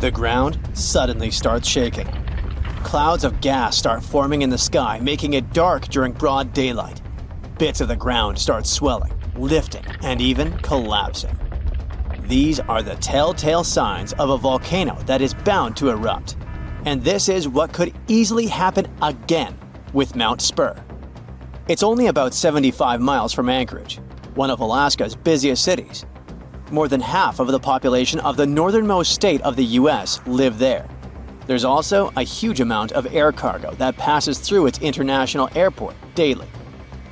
The ground suddenly starts shaking. Clouds of gas start forming in the sky, making it dark during broad daylight. Bits of the ground start swelling, lifting, and even collapsing. These are the telltale signs of a volcano that is bound to erupt. And this is what could easily happen again with Mount Spur. It's only about 75 miles from Anchorage, one of Alaska's busiest cities. More than half of the population of the northernmost state of the US live there. There's also a huge amount of air cargo that passes through its international airport daily.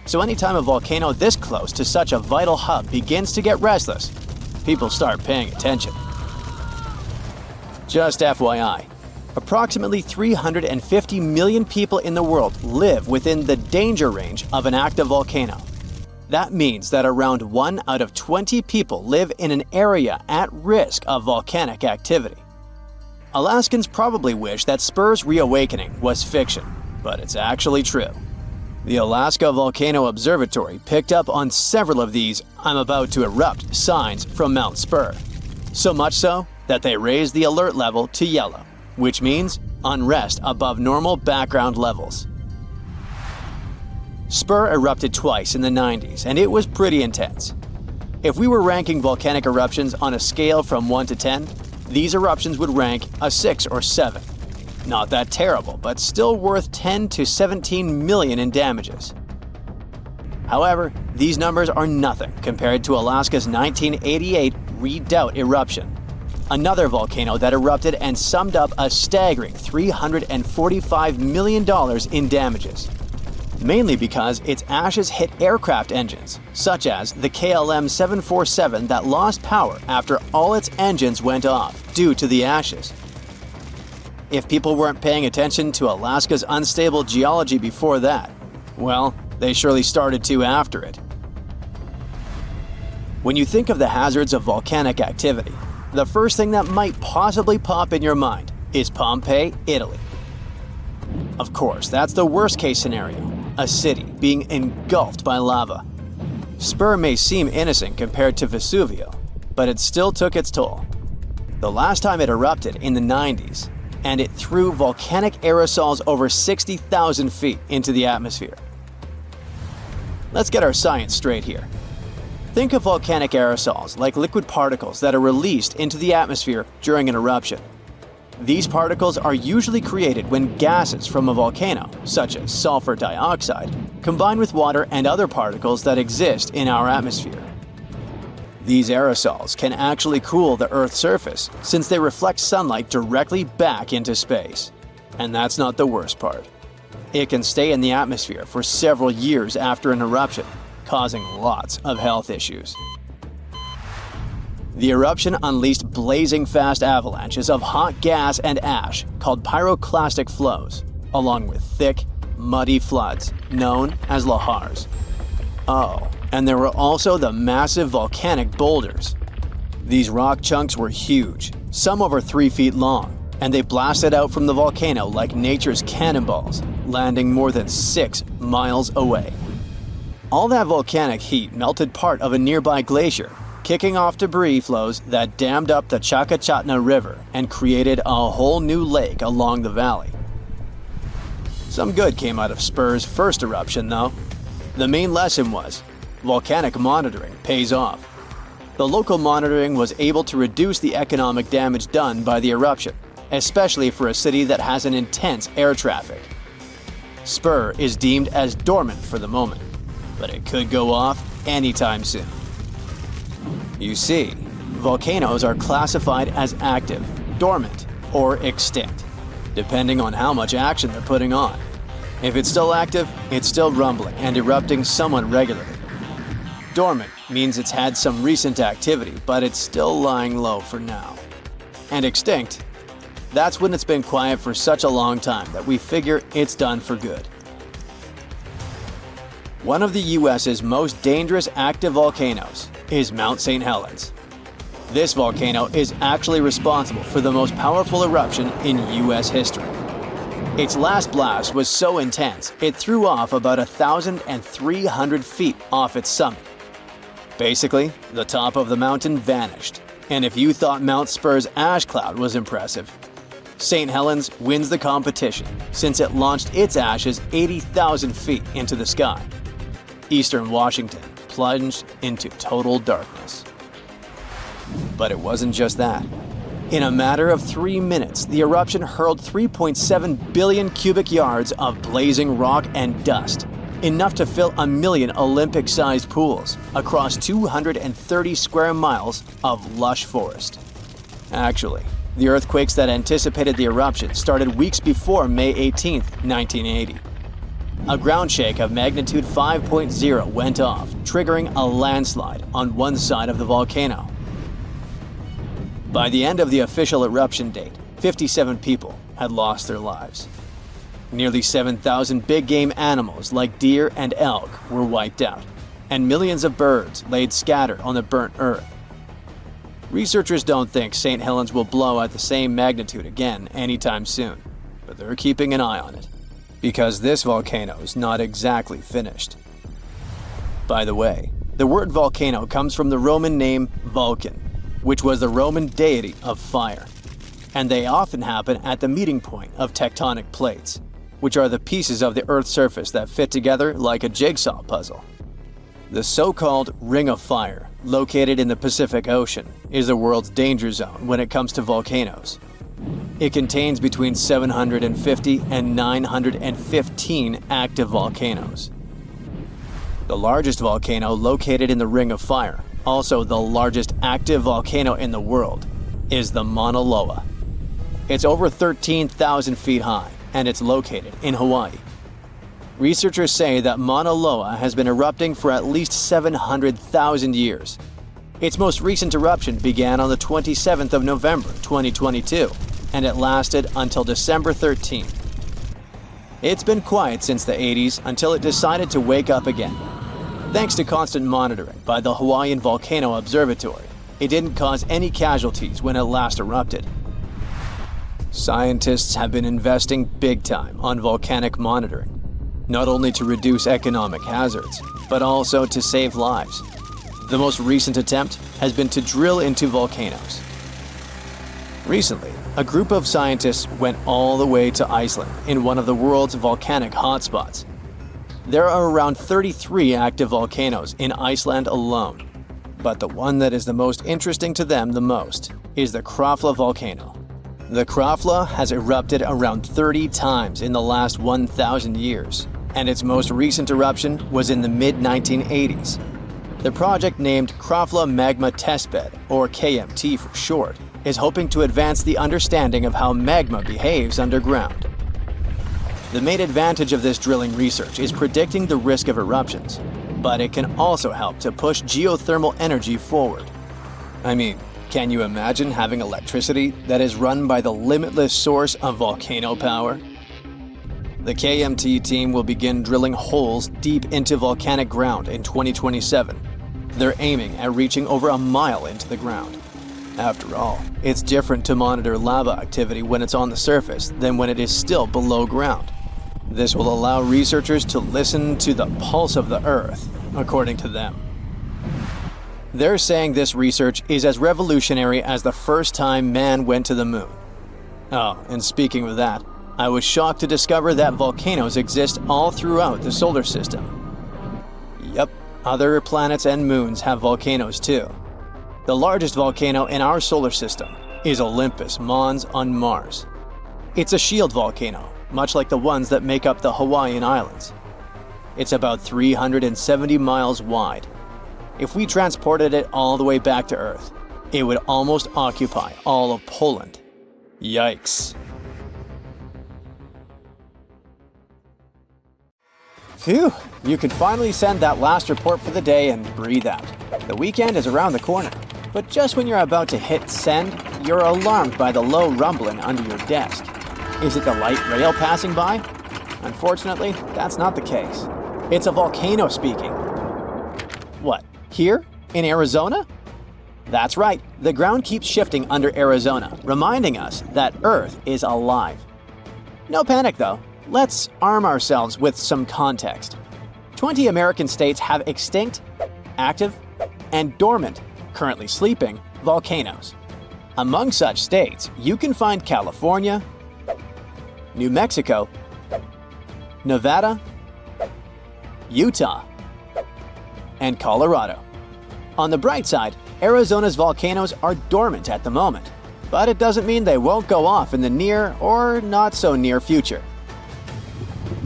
So anytime a volcano this close to such a vital hub begins to get restless, people start paying attention. Just FYI, approximately 350 million people in the world live within the danger range of an active volcano. That means that around 1 out of 20 people live in an area at risk of volcanic activity. Alaskans probably wish that Spur's reawakening was fiction, but it's actually true. The Alaska Volcano Observatory picked up on several of these "I'm about to erupt" signs from Mount Spur. So much so that they raised the alert level to yellow, which means unrest above normal background levels. Spur erupted twice in the 90s, and it was pretty intense. If we were ranking volcanic eruptions on a scale from 1 to 10, these eruptions would rank a 6 or 7. Not that terrible, but still worth 10 to 17 million in damages. However, these numbers are nothing compared to Alaska's 1988 Redoubt eruption, another volcano that erupted and summed up a staggering $345 million in damages. Mainly because its ashes hit aircraft engines, such as the KLM 747 that lost power after all its engines went off due to the ashes. If people weren't paying attention to Alaska's unstable geology before that, well, they surely started to after it. When you think of the hazards of volcanic activity, the first thing that might possibly pop in your mind is Pompeii, Italy. Of course, that's the worst-case scenario, a city being engulfed by lava. Spur may seem innocent compared to Vesuvio, but it still took its toll. The last time it erupted in the 90s, and it threw volcanic aerosols over 60,000 feet into the atmosphere. Let's get our science straight here. Think of volcanic aerosols like liquid particles that are released into the atmosphere during an eruption. These particles are usually created when gases from a volcano, such as sulfur dioxide, combine with water and other particles that exist in our atmosphere. These aerosols can actually cool the Earth's surface since they reflect sunlight directly back into space. And that's not the worst part. It can stay in the atmosphere for several years after an eruption, causing lots of health issues. The eruption unleashed blazing fast avalanches of hot gas and ash called pyroclastic flows, along with thick, muddy floods known as lahars. Oh, and there were also the massive volcanic boulders. These rock chunks were huge, some over 3 feet long, and they blasted out from the volcano like nature's cannonballs, landing more than 6 miles away. All that volcanic heat melted part of a nearby glacier, kicking off debris flows that dammed up the Chakachatna River and created a whole new lake along the valley. Some good came out of Spur's first eruption, though. The main lesson was, volcanic monitoring pays off. The local monitoring was able to reduce the economic damage done by the eruption, especially for a city that has an intense air traffic. Spur is deemed as dormant for the moment, but it could go off anytime soon. You see, volcanoes are classified as active, dormant, or extinct, depending on how much action they're putting on. If it's still active, it's still rumbling and erupting somewhat regularly. Dormant means it's had some recent activity, but it's still lying low for now. And extinct, that's when it's been quiet for such a long time that we figure it's done for good. One of the US's most dangerous active volcanoes is Mount St. Helens. This volcano is actually responsible for the most powerful eruption in US history. Its last blast was so intense, it threw off about 1,300 feet off its summit. Basically, the top of the mountain vanished, And if you thought Mount Spur's ash cloud was impressive, St. Helens wins the competition since it launched its ashes 80,000 feet into the sky. Eastern Washington plunged into total darkness. But it wasn't just that. In a matter of 3 minutes, the eruption hurled 3.7 billion cubic yards of blazing rock and dust, enough to fill 1 million Olympic-sized pools across 230 square miles of lush forest. Actually, the earthquakes that anticipated the eruption started weeks before May 18, 1980. A ground shake of magnitude 5.0 went off, triggering a landslide on one side of the volcano. By the end of the official eruption date, 57 people had lost their lives. Nearly 7,000 big game animals like deer and elk were wiped out, and millions of birds laid scattered on the burnt earth. Researchers don't think St. Helens will blow at the same magnitude again anytime soon, but they're keeping an eye on it, because this volcano is not exactly finished. By the way, the word volcano comes from the Roman name Vulcan, which was the Roman deity of fire, and they often happen at the meeting point of tectonic plates, which are the pieces of the Earth's surface that fit together like a jigsaw puzzle. The so-called Ring of Fire, located in the Pacific Ocean, is the world's danger zone when it comes to volcanoes. It contains between 750 and 915 active volcanoes. The largest volcano located in the Ring of Fire, also the largest active volcano in the world, is the Mauna Loa. It's over 13,000 feet high, and it's located in Hawaii. Researchers say that Mauna Loa has been erupting for at least 700,000 years. Its most recent eruption began on the 27th of November 2022, and it lasted until December 13th. It's been quiet since the 80s until it decided to wake up again. Thanks to constant monitoring by the Hawaiian Volcano Observatory, it didn't cause any casualties when it last erupted. Scientists have been investing big time on volcanic monitoring, not only to reduce economic hazards, but also to save lives. The most recent attempt has been to drill into volcanoes. Recently, a group of scientists went all the way to Iceland in one of the world's volcanic hotspots. There are around 33 active volcanoes in Iceland alone, but the one that is the most interesting to them the most is the Krafla volcano. The Krafla has erupted around 30 times in the last 1,000 years, and its most recent eruption was in the mid-1980s. The project, named Krafla Magma Testbed, or KMT for short, is hoping to advance the understanding of how magma behaves underground. The main advantage of this drilling research is predicting the risk of eruptions, but it can also help to push geothermal energy forward. I mean, can you imagine having electricity that is run by the limitless source of volcano power? The KMT team will begin drilling holes deep into volcanic ground in 2027. They're aiming at reaching over a mile into the ground. After all, it's different to monitor lava activity when it's on the surface than when it is still below ground. This will allow researchers to listen to the pulse of the Earth, according to them. They're saying this research is as revolutionary as the first time man went to the moon. Oh, and speaking of that, I was shocked to discover that volcanoes exist all throughout the solar system. Yep, other planets and moons have volcanoes too. The largest volcano in our solar system is Olympus Mons on Mars. It's a shield volcano, much like the ones that make up the Hawaiian Islands. It's about 370 miles wide. If we transported it all the way back to Earth, it would almost occupy all of Poland. Yikes. Phew, you can finally send that last report for the day and breathe out. The weekend is around the corner, but just when you're about to hit send, you're alarmed by the low rumbling under your desk. Is it the light rail passing by? Unfortunately, that's not the case. It's a volcano speaking. What, here? In Arizona? That's right, the ground keeps shifting under Arizona, reminding us that Earth is alive. No panic though. Let's arm ourselves with some context. 20 American states have extinct, active, and dormant currently sleeping, volcanoes. Among such states, you can find California, New Mexico, Nevada, Utah, and Colorado. On the bright side, Arizona's volcanoes are dormant at the moment, but it doesn't mean they won't go off in the near or not so near future.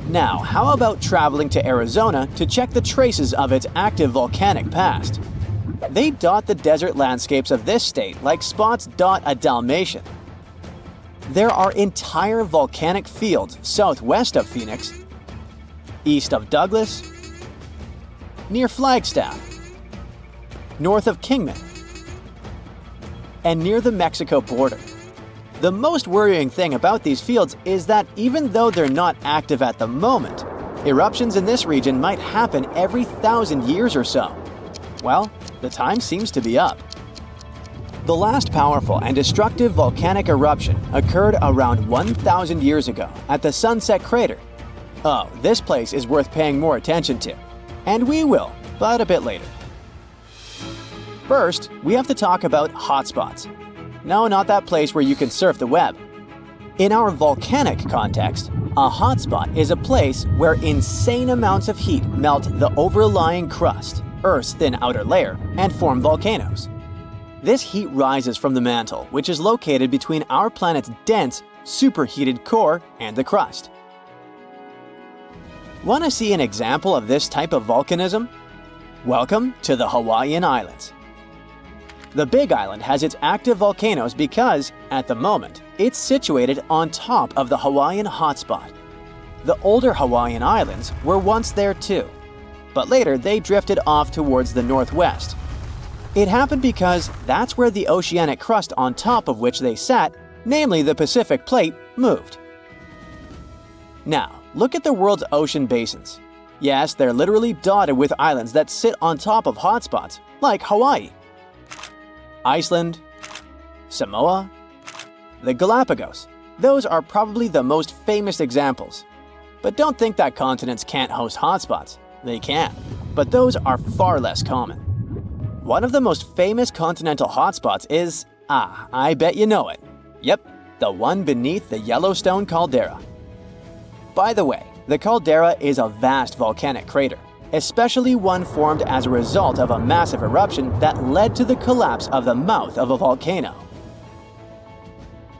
Now, how about traveling to Arizona to check the traces of its active volcanic past? They dot the desert landscapes of this state like spots dot a Dalmatian. There are entire volcanic fields southwest of Phoenix, east of Douglas, near Flagstaff, north of Kingman, and near the Mexico border. The most worrying thing about these fields is that even though they're not active at the moment, eruptions in this region might happen every 1,000 years or so. Well, the time seems to be up. The last powerful and destructive volcanic eruption occurred around 1,000 years ago at the Sunset Crater. Oh, this place is worth paying more attention to. And we will, but a bit later. First, we have to talk about hotspots. No, not that place where you can surf the web. In our volcanic context, a hotspot is a place where insane amounts of heat melt the overlying crust, Earth's thin outer layer, and form volcanoes. This heat rises from the mantle, which is located between our planet's dense, superheated core and the crust. Want to see an example of this type of volcanism? Welcome to the Hawaiian Islands. The Big Island has its active volcanoes because, at the moment, it's situated on top of the Hawaiian hotspot. The older Hawaiian Islands were once there too, but later they drifted off towards the northwest. It happened because that's where the oceanic crust on top of which they sat, namely the Pacific Plate, moved. Now, look at the world's ocean basins. Yes, they're literally dotted with islands that sit on top of hotspots, like Hawaii, Iceland, Samoa, the Galapagos. Those are probably the most famous examples. But don't think that continents can't host hotspots. They can, but those are far less common. One of the most famous continental hotspots is, I bet you know it. Yep, the one beneath the Yellowstone caldera. By the way, the caldera is a vast volcanic crater, especially one formed as a result of a massive eruption that led to the collapse of the mouth of a volcano.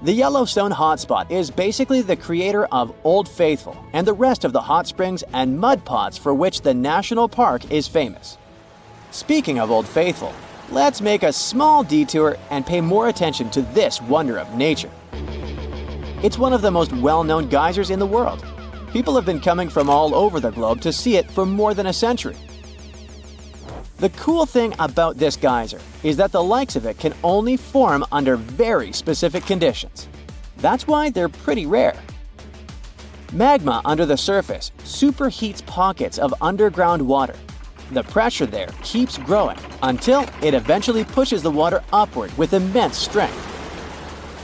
The Yellowstone hotspot is basically the creator of Old Faithful and the rest of the hot springs and mud pots for which the national park is famous. Speaking of Old Faithful, let's make a small detour and pay more attention to this wonder of nature. It's one of the most well-known geysers in the world. People have been coming from all over the globe to see it for more than a century. The cool thing about this geyser is that the likes of it can only form under very specific conditions. That's why they're pretty rare. Magma under the surface superheats pockets of underground water. The pressure there keeps growing until it eventually pushes the water upward with immense strength.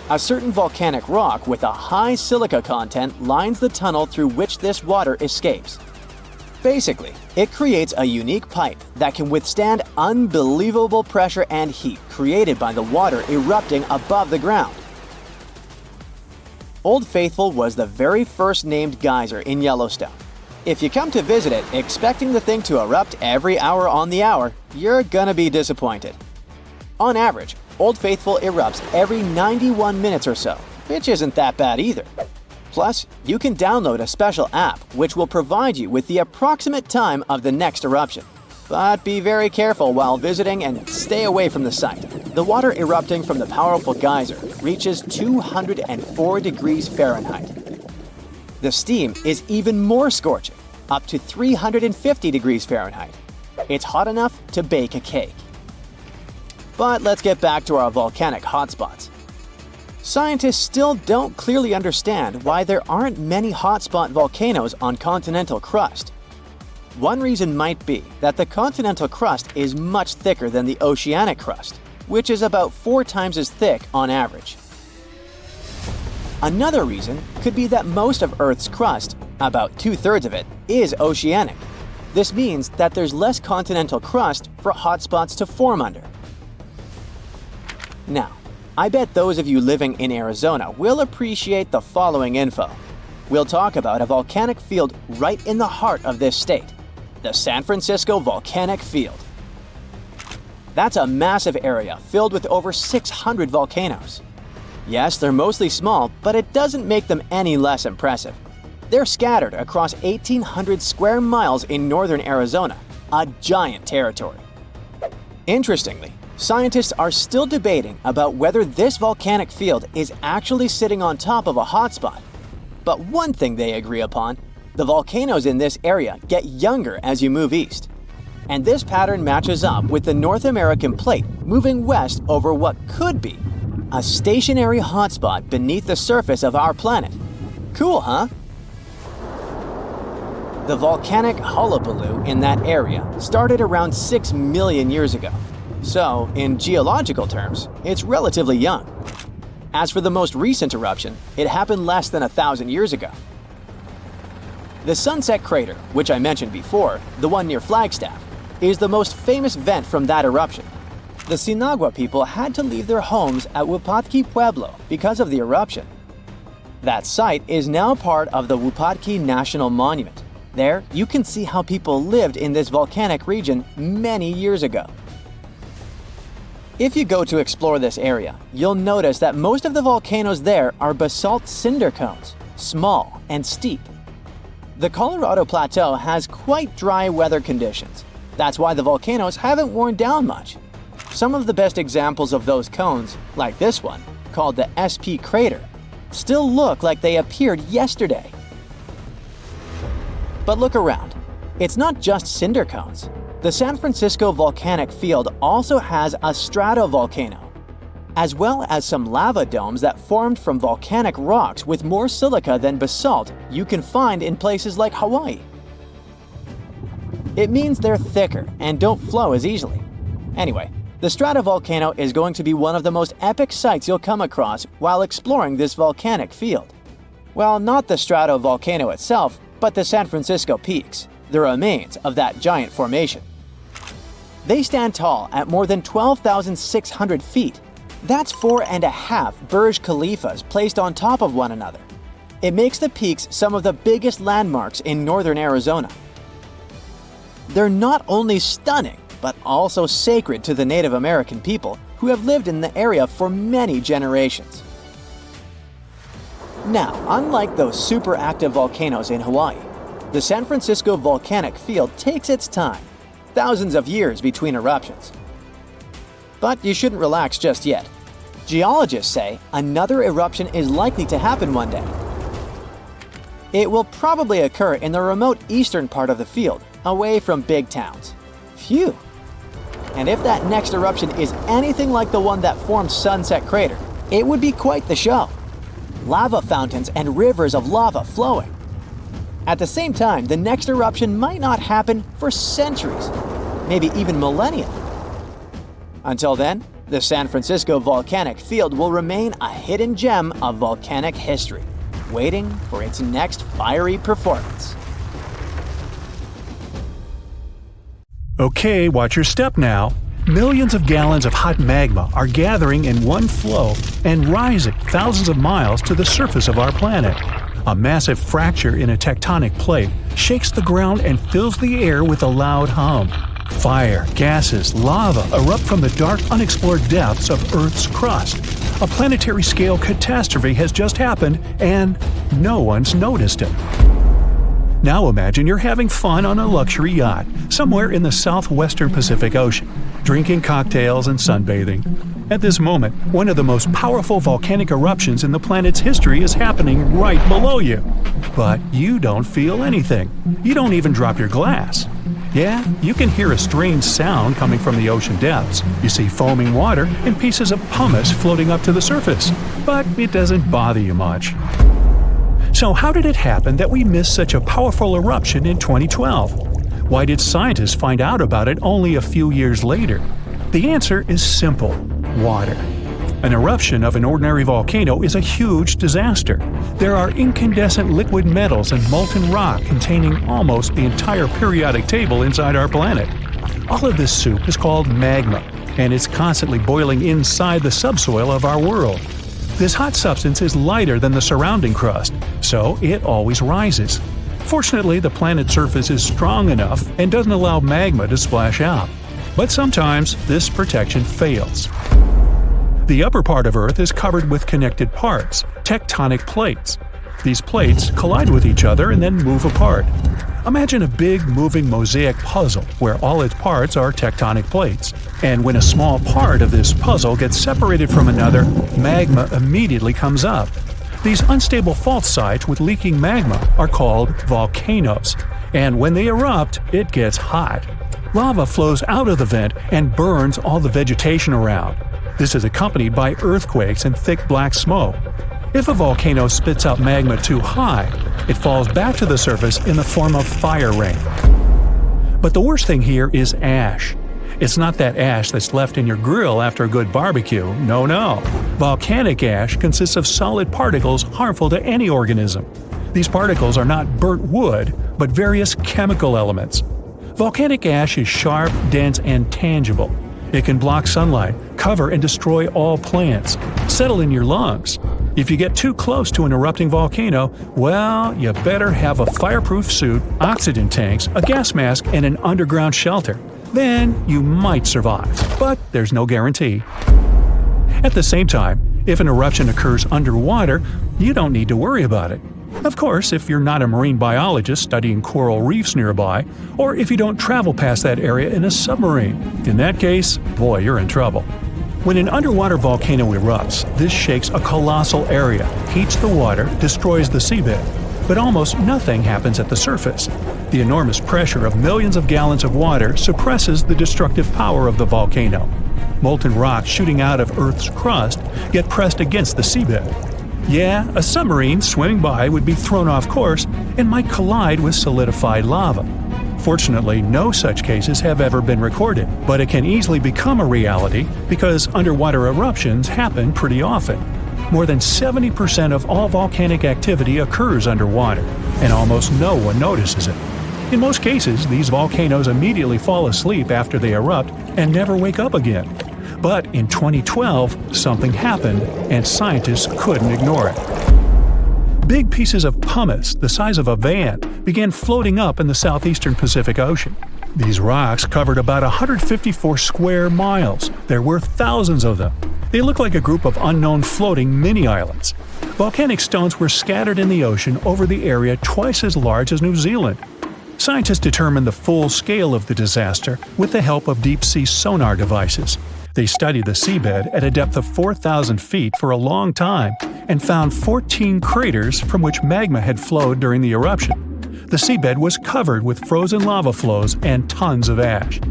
A certain volcanic rock with a high silica content lines the tunnel through which this water escapes. Basically, it creates a unique pipe that can withstand unbelievable pressure and heat created by the water erupting above the ground. Old Faithful was the very first named geyser in Yellowstone. If you come to visit it expecting the thing to erupt every hour on the hour, you're gonna be disappointed. On average, Old Faithful erupts every 91 minutes or so, which isn't that bad either. Plus, you can download a special app which will provide you with the approximate time of the next eruption. But be very careful while visiting and stay away from the site. The water erupting from the powerful geyser reaches 204 degrees Fahrenheit. The steam is even more scorching, up to 350 degrees Fahrenheit. It's hot enough to bake a cake. But let's get back to our volcanic hotspots. Scientists still don't clearly understand why there aren't many hotspot volcanoes on continental crust. One reason might be that the continental crust is much thicker than the oceanic crust, which is about 4 times as thick on average. Another reason could be that most of Earth's crust, about 2/3 of it, is oceanic. This means that there's less continental crust for hotspots to form under. Now, I bet those of you living in Arizona will appreciate the following info. We'll talk about a volcanic field right in the heart of this state, the San Francisco Volcanic Field. That's a massive area filled with over 600 volcanoes. Yes, they're mostly small, but it doesn't make them any less impressive. They're scattered across 1,800 square miles in northern Arizona, a giant territory. Interestingly, scientists are still debating about whether this volcanic field is actually sitting on top of a hotspot. But one thing they agree upon, the volcanoes in this area get younger as you move east. And this pattern matches up with the North American plate moving west over what could be a stationary hotspot beneath the surface of our planet. Cool, huh? The volcanic hullabaloo in that area started around 6 million years ago. So, in geological terms, it's relatively young. As for the most recent eruption, it happened less than 1,000 years ago. The Sunset Crater, which I mentioned before, the one near Flagstaff, is the most famous vent from that eruption. The Sinagua people had to leave their homes at Wupatki Pueblo because of the eruption. That site is now part of the Wupatki National Monument. There, you can see how people lived in this volcanic region many years ago. If you go to explore this area, you'll notice that most of the volcanoes there are basalt cinder cones, small and steep. The Colorado Plateau has quite dry weather conditions. That's why the volcanoes haven't worn down much. Some of the best examples of those cones, like this one, called the SP crater, still look like they appeared yesterday. But look around. It's not just cinder cones. The San Francisco Volcanic Field also has a stratovolcano, as well as some lava domes that formed from volcanic rocks with more silica than basalt you can find in places like Hawaii. It means they're thicker and don't flow as easily. Anyway, the stratovolcano is going to be one of the most epic sights you'll come across while exploring this volcanic field. Well, not the stratovolcano itself, but the San Francisco peaks, the remains of that giant formation. They stand tall at more than 12,600 feet. That's 4.5 Burj Khalifas placed on top of one another. It makes the peaks some of the biggest landmarks in northern Arizona. They're not only stunning, but also sacred to the Native American people who have lived in the area for many generations. Now, unlike those super active volcanoes in Hawaii, the San Francisco Volcanic Field takes its time, thousands of years between eruptions. But you shouldn't relax just yet. Geologists say another eruption is likely to happen one day. It will probably occur in the remote eastern part of the field, away from big towns. Phew! And if that next eruption is anything like the one that formed Sunset Crater, it would be quite the show. Lava fountains and rivers of lava flowing. At the same time, the next eruption might not happen for centuries, maybe even millennia. Until then, the San Francisco Volcanic Field will remain a hidden gem of volcanic history, waiting for its next fiery performance. Okay, watch your step now. Millions of gallons of hot magma are gathering in one flow and rising thousands of miles to the surface of our planet. A massive fracture in a tectonic plate shakes the ground and fills the air with a loud hum. Fire, gases, lava erupt from the dark, unexplored depths of Earth's crust. A planetary-scale catastrophe has just happened, and no one's noticed it. Now imagine you're having fun on a luxury yacht somewhere in the southwestern Pacific Ocean, drinking cocktails and sunbathing. At this moment, one of the most powerful volcanic eruptions in the planet's history is happening right below you. But you don't feel anything. You don't even drop your glass. Yeah, you can hear a strange sound coming from the ocean depths. You see foaming water and pieces of pumice floating up to the surface. But it doesn't bother you much. So how did it happen that we missed such a powerful eruption in 2012? Why did scientists find out about it only a few years later? The answer is simple: water. An eruption of an ordinary volcano is a huge disaster. There are incandescent liquid metals and molten rock containing almost the entire periodic table inside our planet. All of this soup is called magma, and it's constantly boiling inside the subsoil of our world. This hot substance is lighter than the surrounding crust, so it always rises. Fortunately, the planet's surface is strong enough and doesn't allow magma to splash out. But sometimes this protection fails. The upper part of Earth is covered with connected parts, tectonic plates. These plates collide with each other and then move apart. Imagine a big moving mosaic puzzle where all its parts are tectonic plates. And when a small part of this puzzle gets separated from another, magma immediately comes up. These unstable fault sites with leaking magma are called volcanoes. And when they erupt, it gets hot. Lava flows out of the vent and burns all the vegetation around. This is accompanied by earthquakes and thick black smoke. If a volcano spits out magma too high, it falls back to the surface in the form of fire rain. But the worst thing here is ash. It's not that ash that's left in your grill after a good barbecue, no. Volcanic ash consists of solid particles harmful to any organism. These particles are not burnt wood, but various chemical elements. Volcanic ash is sharp, dense, and tangible. It can block sunlight, cover and destroy all plants, settle in your lungs. If you get too close to an erupting volcano, well, you better have a fireproof suit, oxygen tanks, a gas mask, and an underground shelter. Then you might survive, but there's no guarantee. At the same time, if an eruption occurs underwater, you don't need to worry about it. Of course, if you're not a marine biologist studying coral reefs nearby, or if you don't travel past that area in a submarine. In that case, boy, you're in trouble. When an underwater volcano erupts, this shakes a colossal area, heats the water, destroys the seabed. But almost nothing happens at the surface. The enormous pressure of millions of gallons of water suppresses the destructive power of the volcano. Molten rocks shooting out of Earth's crust get pressed against the seabed. Yeah, a submarine swimming by would be thrown off course and might collide with solidified lava. Fortunately, no such cases have ever been recorded, but it can easily become a reality because underwater eruptions happen pretty often. More than 70% of all volcanic activity occurs underwater, and almost no one notices it. In most cases, these volcanoes immediately fall asleep after they erupt and never wake up again. But in 2012, something happened, and scientists couldn't ignore it. Big pieces of pumice, the size of a van, began floating up in the southeastern Pacific Ocean. These rocks covered about 154 square miles. There were thousands of them. They looked like a group of unknown floating mini-islands. Volcanic stones were scattered in the ocean over the area twice as large as New Zealand. Scientists determined the full scale of the disaster with the help of deep-sea sonar devices. They studied the seabed at a depth of 4,000 feet for a long time and found 14 craters from which magma had flowed during the eruption. The seabed was covered with frozen lava flows and tons of ash.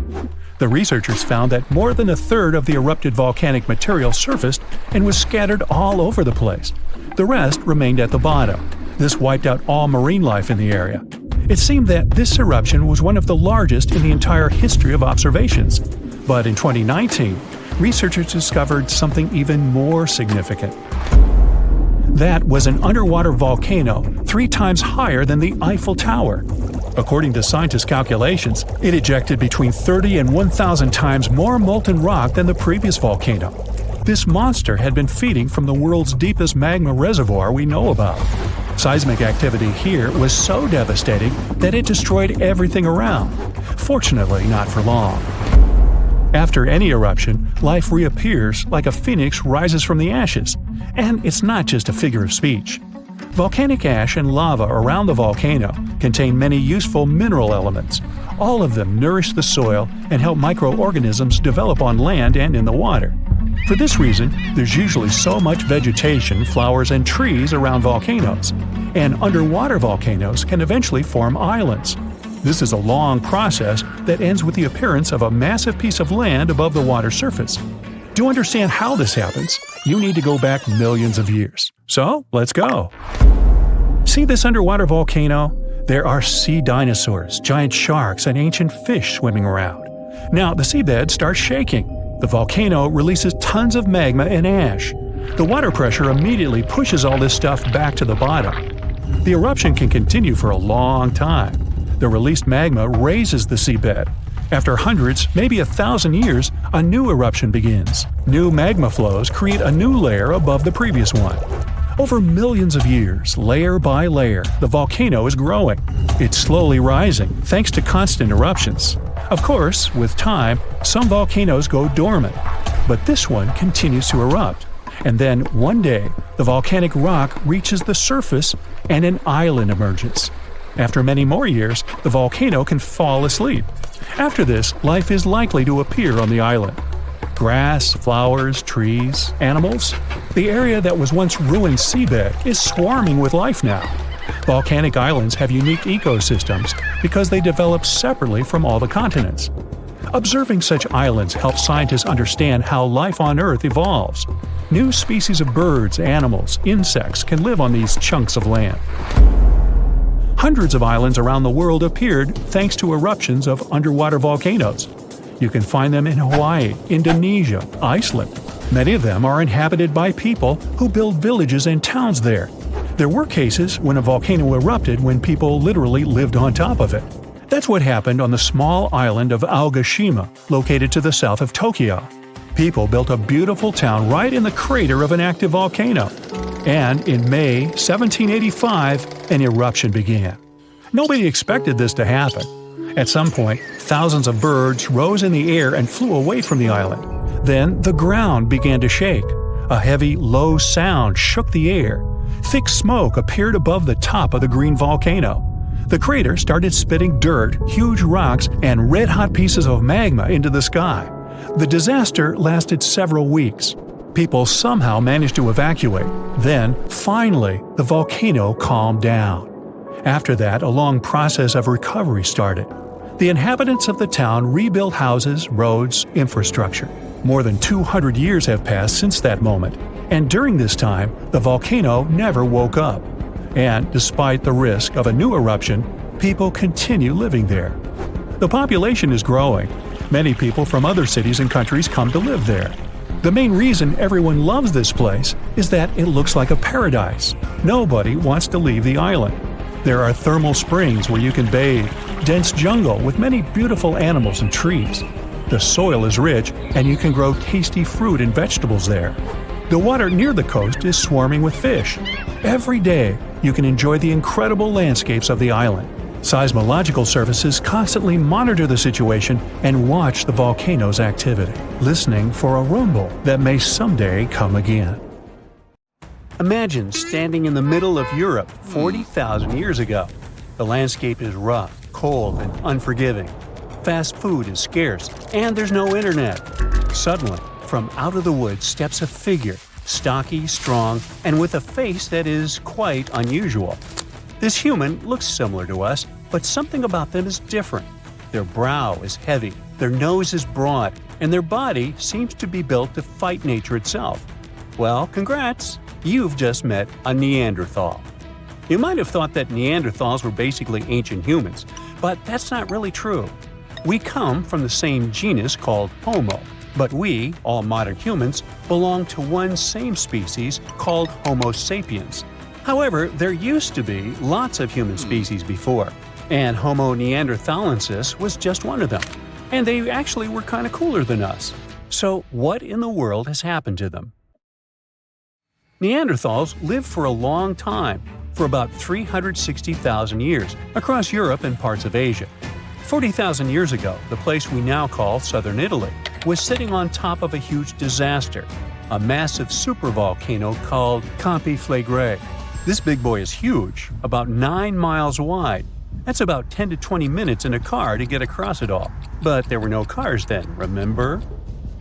The researchers found that more than a third of the erupted volcanic material surfaced and was scattered all over the place. The rest remained at the bottom. This wiped out all marine life in the area. It seemed that this eruption was one of the largest in the entire history of observations. But in 2019, researchers discovered something even more significant. That was an underwater volcano 3 times higher than the Eiffel Tower. According to scientists' calculations, it ejected between 30 and 1,000 times more molten rock than the previous volcano. This monster had been feeding from the world's deepest magma reservoir we know about. Seismic activity here was so devastating that it destroyed everything around. Fortunately, not for long. After any eruption, life reappears like a phoenix rises from the ashes. And it's not just a figure of speech. Volcanic ash and lava around the volcano contain many useful mineral elements. All of them nourish the soil and help microorganisms develop on land and in the water. For this reason, there's usually so much vegetation, flowers, and trees around volcanoes. And underwater volcanoes can eventually form islands. This is a long process that ends with the appearance of a massive piece of land above the water surface. To understand how this happens, you need to go back millions of years. So, let's go. See this underwater volcano? There are sea dinosaurs, giant sharks, and ancient fish swimming around. Now, the seabed starts shaking. The volcano releases tons of magma and ash. The water pressure immediately pushes all this stuff back to the bottom. The eruption can continue for a long time. The released magma raises the seabed. After hundreds, maybe 1,000 years, a new eruption begins. New magma flows create a new layer above the previous one. Over millions of years, layer by layer, the volcano is growing. It's slowly rising, thanks to constant eruptions. Of course, with time, some volcanoes go dormant, but this one continues to erupt. And then, one day, the volcanic rock reaches the surface and an island emerges. After many more years, the volcano can fall asleep. After this, life is likely to appear on the island. Grass, flowers, trees, animals. The area that was once ruined seabed is swarming with life now. Volcanic islands have unique ecosystems because they develop separately from all the continents. Observing such islands helps scientists understand how life on Earth evolves. New species of birds, animals, insects can live on these chunks of land. Hundreds of islands around the world appeared thanks to eruptions of underwater volcanoes. You can find them in Hawaii, Indonesia, Iceland. Many of them are inhabited by people who build villages and towns there. There were cases when a volcano erupted when people literally lived on top of it. That's what happened on the small island of Aogashima, located to the south of Tokyo. People built a beautiful town right in the crater of an active volcano. And in May 1785, an eruption began. Nobody expected this to happen. At some point, thousands of birds rose in the air and flew away from the island. Then the ground began to shake. A heavy, low sound shook the air. Thick smoke appeared above the top of the green volcano. The crater started spitting dirt, huge rocks, and red-hot pieces of magma into the sky. The disaster lasted several weeks. People somehow managed to evacuate. Then, finally, the volcano calmed down. After that, a long process of recovery started. The inhabitants of the town rebuilt houses, roads, infrastructure. More than 200 years have passed since that moment, and during this time, the volcano never woke up. And despite the risk of a new eruption, people continue living there. The population is growing. Many people from other cities and countries come to live there. The main reason everyone loves this place is that it looks like a paradise. Nobody wants to leave the island. There are thermal springs where you can bathe, dense jungle with many beautiful animals and trees. The soil is rich, and you can grow tasty fruit and vegetables there. The water near the coast is swarming with fish. Every day, you can enjoy the incredible landscapes of the island. Seismological services constantly monitor the situation and watch the volcano's activity, listening for a rumble that may someday come again. Imagine standing in the middle of Europe 40,000 years ago. The landscape is rough, cold, and unforgiving. Fast food is scarce, and there's no internet. Suddenly, from out of the woods steps a figure, stocky, strong, and with a face that is quite unusual. This human looks similar to us, but something about them is different. Their brow is heavy, their nose is broad, and their body seems to be built to fight nature itself. Well, congrats! You've just met a Neanderthal. You might have thought that Neanderthals were basically ancient humans, but that's not really true. We come from the same genus called Homo, but we, all modern humans, belong to one same species called Homo sapiens. However, there used to be lots of human species before, and Homo neanderthalensis was just one of them. And they actually were kind of cooler than us. So what in the world has happened to them? Neanderthals lived for a long time, for about 360,000 years, across Europe and parts of Asia. 40,000 years ago, the place we now call southern Italy was sitting on top of a huge disaster, a massive supervolcano called Completeness. This big boy is huge, about 9 miles wide. That's about 10 to 20 minutes in a car to get across it all. But there were no cars then, remember?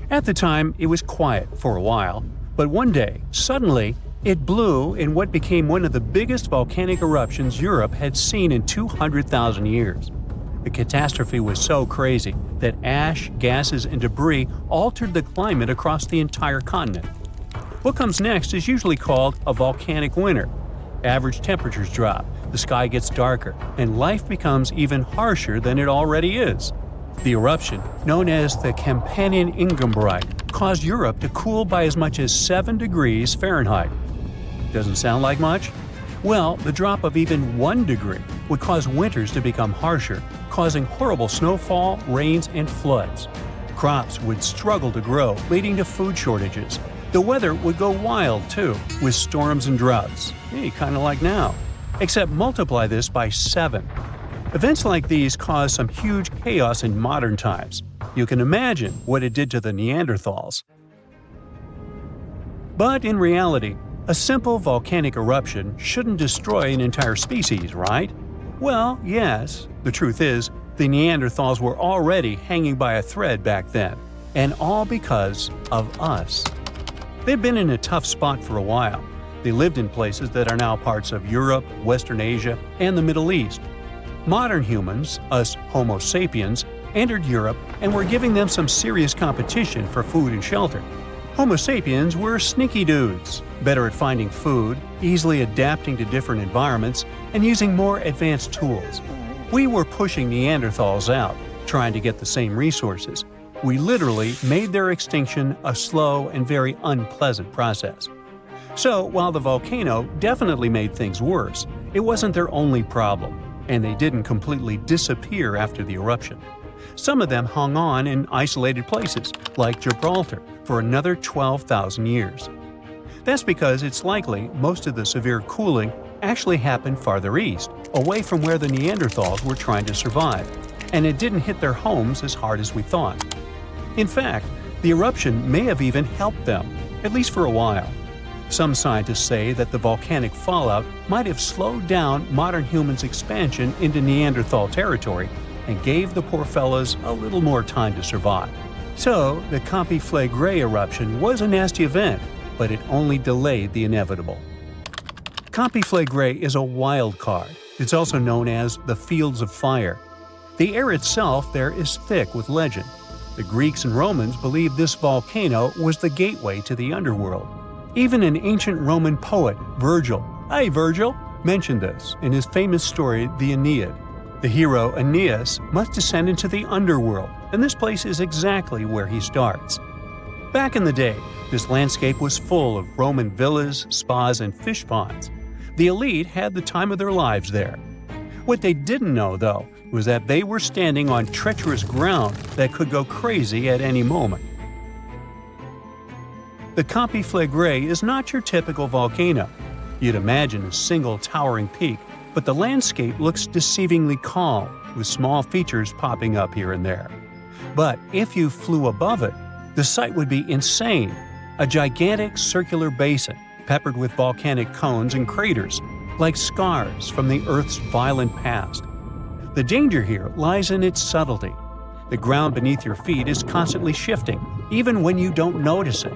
At the time, it was quiet for a while, but one day, suddenly, it blew in what became one of the biggest volcanic eruptions Europe had seen in 200,000 years. The catastrophe was so crazy that ash, gases, and debris altered the climate across the entire continent. What comes next is usually called a volcanic winter. Average temperatures drop, the sky gets darker, and life becomes even harsher than it already is. The eruption, known as the Campanian Ingumbrite, caused Europe to cool by as much as 7 degrees Fahrenheit. Doesn't sound like much? Well, the drop of even 1 degree would cause winters to become harsher, causing horrible snowfall, rains, and floods. Crops would struggle to grow, leading to food shortages. The weather would go wild, too, with storms and droughts. Kind of like now. Except multiply this by 7. Events like these caused some huge chaos in modern times. You can imagine what it did to the Neanderthals. But in reality, a simple volcanic eruption shouldn't destroy an entire species, right? Well, yes. The truth is, the Neanderthals were already hanging by a thread back then, and all because of us. They've been in a tough spot for a while. They lived in places that are now parts of Europe, Western Asia, and the Middle East. Modern humans, us Homo sapiens, entered Europe and were giving them some serious competition for food and shelter. Homo sapiens were sneaky dudes, better at finding food, easily adapting to different environments, and using more advanced tools. We were pushing Neanderthals out, trying to get the same resources. We literally made their extinction a slow and very unpleasant process. So, while the volcano definitely made things worse, it wasn't their only problem, and they didn't completely disappear after the eruption. Some of them hung on in isolated places, like Gibraltar, for another 12,000 years. That's because it's likely most of the severe cooling actually happened farther east, away from where the Neanderthals were trying to survive, and it didn't hit their homes as hard as we thought. In fact, the eruption may have even helped them, at least for a while. Some scientists say that the volcanic fallout might have slowed down modern humans' expansion into Neanderthal territory and gave the poor fellas a little more time to survive. So, the completeness eruption was a nasty event, but it only delayed the inevitable. Completeness is a wild card. It's also known as the Fields of Fire. The air itself there is thick with legend. The Greeks and Romans believed this volcano was the gateway to the underworld. Even an ancient Roman poet, Virgil, mentioned this in his famous story, the Aeneid. The hero Aeneas must descend into the underworld, and this place is exactly where he starts. Back in the day, this landscape was full of Roman villas, spas, and fish ponds. The elite had the time of their lives there. What they didn't know, though, was that they were standing on treacherous ground that could go crazy at any moment. The completeness is not your typical volcano. You'd imagine a single towering peak, but the landscape looks deceivingly calm, with small features popping up here and there. But if you flew above it, the sight would be insane. A gigantic circular basin, peppered with volcanic cones and craters, like scars from the Earth's violent past. The danger here lies in its subtlety. The ground beneath your feet is constantly shifting, even when you don't notice it.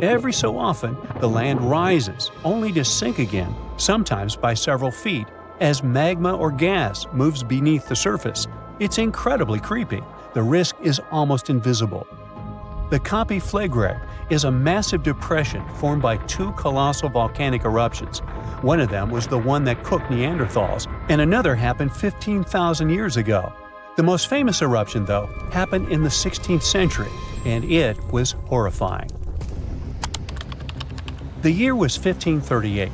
Every so often, the land rises, only to sink again, sometimes by several feet, as magma or gas moves beneath the surface. It's incredibly creepy. The risk is almost invisible. The completeness is a massive depression formed by 2 colossal volcanic eruptions. One of them was the one that cooked Neanderthals, and another happened 15,000 years ago. The most famous eruption, though, happened in the 16th century, and it was horrifying. The year was 1538.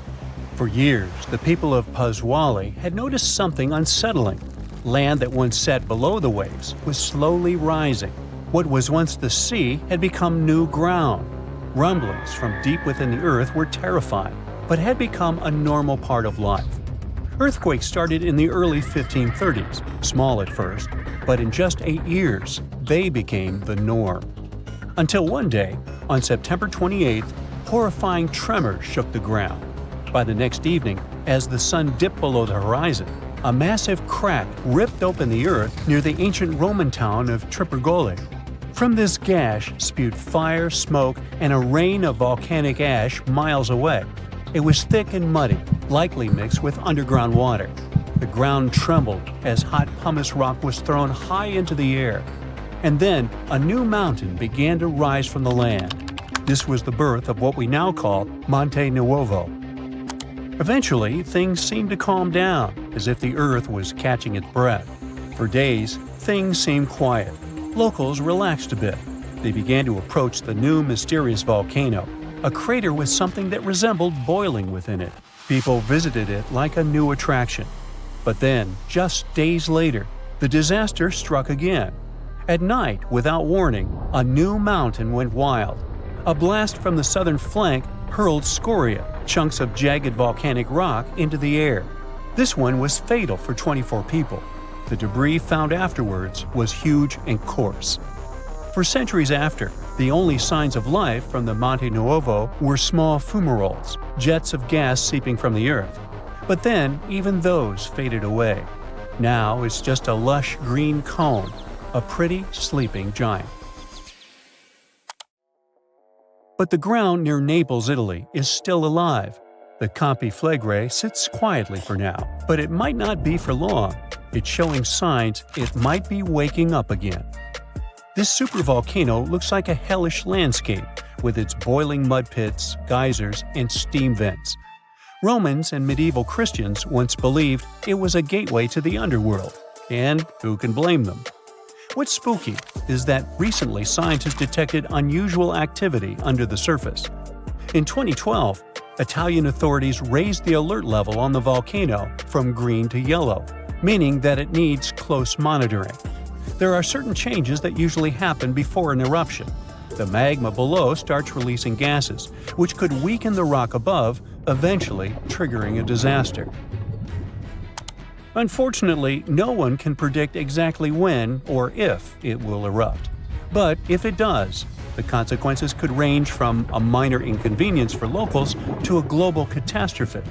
For years, the people of Paswali had noticed something unsettling. Land that once sat below the waves was slowly rising. What was once the sea had become new ground. Rumblings from deep within the earth were terrifying, but had become a normal part of life. Earthquakes started in the early 1530s, small at first, but in just 8 years, they became the norm. Until one day, on September 28th, horrifying tremors shook the ground. By the next evening, as the sun dipped below the horizon, a massive crack ripped open the earth near the ancient Roman town of Trippergoli. From this gash spewed fire, smoke, and a rain of volcanic ash miles away. It was thick and muddy, likely mixed with underground water. The ground trembled as hot pumice rock was thrown high into the air. And then a new mountain began to rise from the land. This was the birth of what we now call Monte Nuovo. Eventually, things seemed to calm down, as if the earth was catching its breath. For days, things seemed quiet. Locals relaxed a bit. They began to approach the new mysterious volcano, a crater with something that resembled boiling within it. People visited it like a new attraction. But then, just days later, the disaster struck again. At night, without warning, a new mountain went wild. A blast from the southern flank hurled scoria, chunks of jagged volcanic rock, into the air. This one was fatal for 24 people. The debris found afterwards was huge and coarse. For centuries after, the only signs of life from the Monte Nuovo were small fumaroles, jets of gas seeping from the earth. But then, even those faded away. Now it's just a lush green cone, a pretty sleeping giant. But the ground near Naples, Italy, is still alive. The Completeness sits quietly for now, but it might not be for long. It's showing signs it might be waking up again. This supervolcano looks like a hellish landscape, with its boiling mud pits, geysers, and steam vents. Romans and medieval Christians once believed it was a gateway to the underworld, and who can blame them? What's spooky is that recently scientists detected unusual activity under the surface. In 2012, Italian authorities raised the alert level on the volcano from green to yellow, meaning that it needs close monitoring. There are certain changes that usually happen before an eruption. The magma below starts releasing gases, which could weaken the rock above, eventually triggering a disaster. Unfortunately, no one can predict exactly when or if it will erupt. But if it does, the consequences could range from a minor inconvenience for locals to a global catastrophe.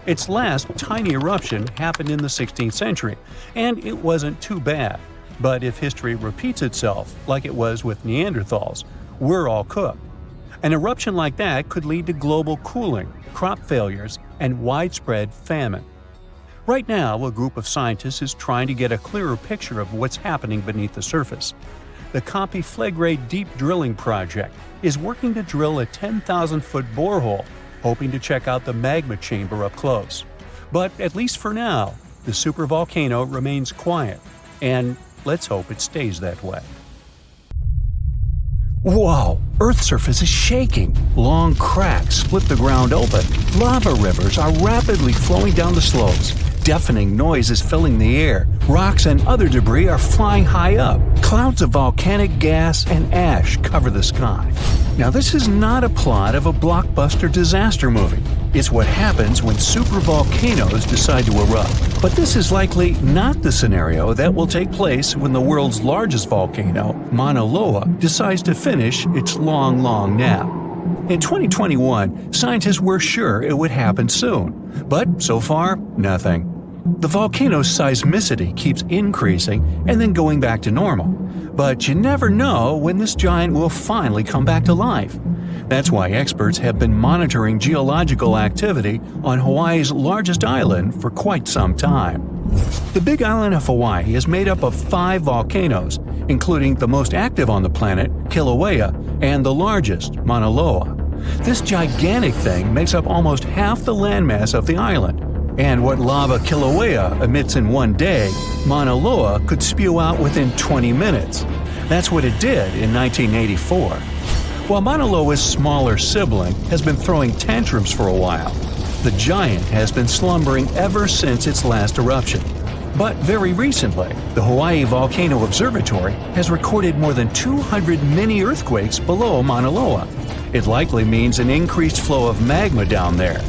Its last tiny eruption happened in the 16th century, and it wasn't too bad. But if history repeats itself, like it was with Neanderthals, we're all cooked. An eruption like that could lead to global cooling, crop failures, and widespread famine. Right now, a group of scientists is trying to get a clearer picture of what's happening beneath the surface. The Completeness Deep Drilling Project is working to drill a 10,000-foot borehole, hoping to check out the magma chamber up close. But at least for now, the supervolcano remains quiet, and let's hope it stays that way. Whoa! Earth's surface is shaking. Long cracks split the ground open. Lava rivers are rapidly flowing down the slopes. Deafening noise is filling the air. Rocks and other debris are flying high up. Clouds of volcanic gas and ash cover the sky. Now, this is not a plot of a blockbuster disaster movie. It's what happens when supervolcanoes decide to erupt. But this is likely not the scenario that will take place when the world's largest volcano, Mauna Loa, decides to finish its long nap. In 2021, scientists were sure it would happen soon, but so far, nothing. The volcano's seismicity keeps increasing and then going back to normal, but you never know when this giant will finally come back to life. That's why experts have been monitoring geological activity on Hawaii's largest island for quite some time. The Big Island of Hawaii is made up of 5 volcanoes, including the most active on the planet, Kilauea, and the largest, Mauna Loa. This gigantic thing makes up almost half the landmass of the island. And what lava Kilauea emits in one day, Mauna Loa could spew out within 20 minutes. That's what it did in 1984. While Mauna Loa's smaller sibling has been throwing tantrums for a while, the giant has been slumbering ever since its last eruption. But very recently, the Hawaii Volcano Observatory has recorded more than 200 mini-earthquakes below Mauna Loa. It likely means an increased flow of magma down there.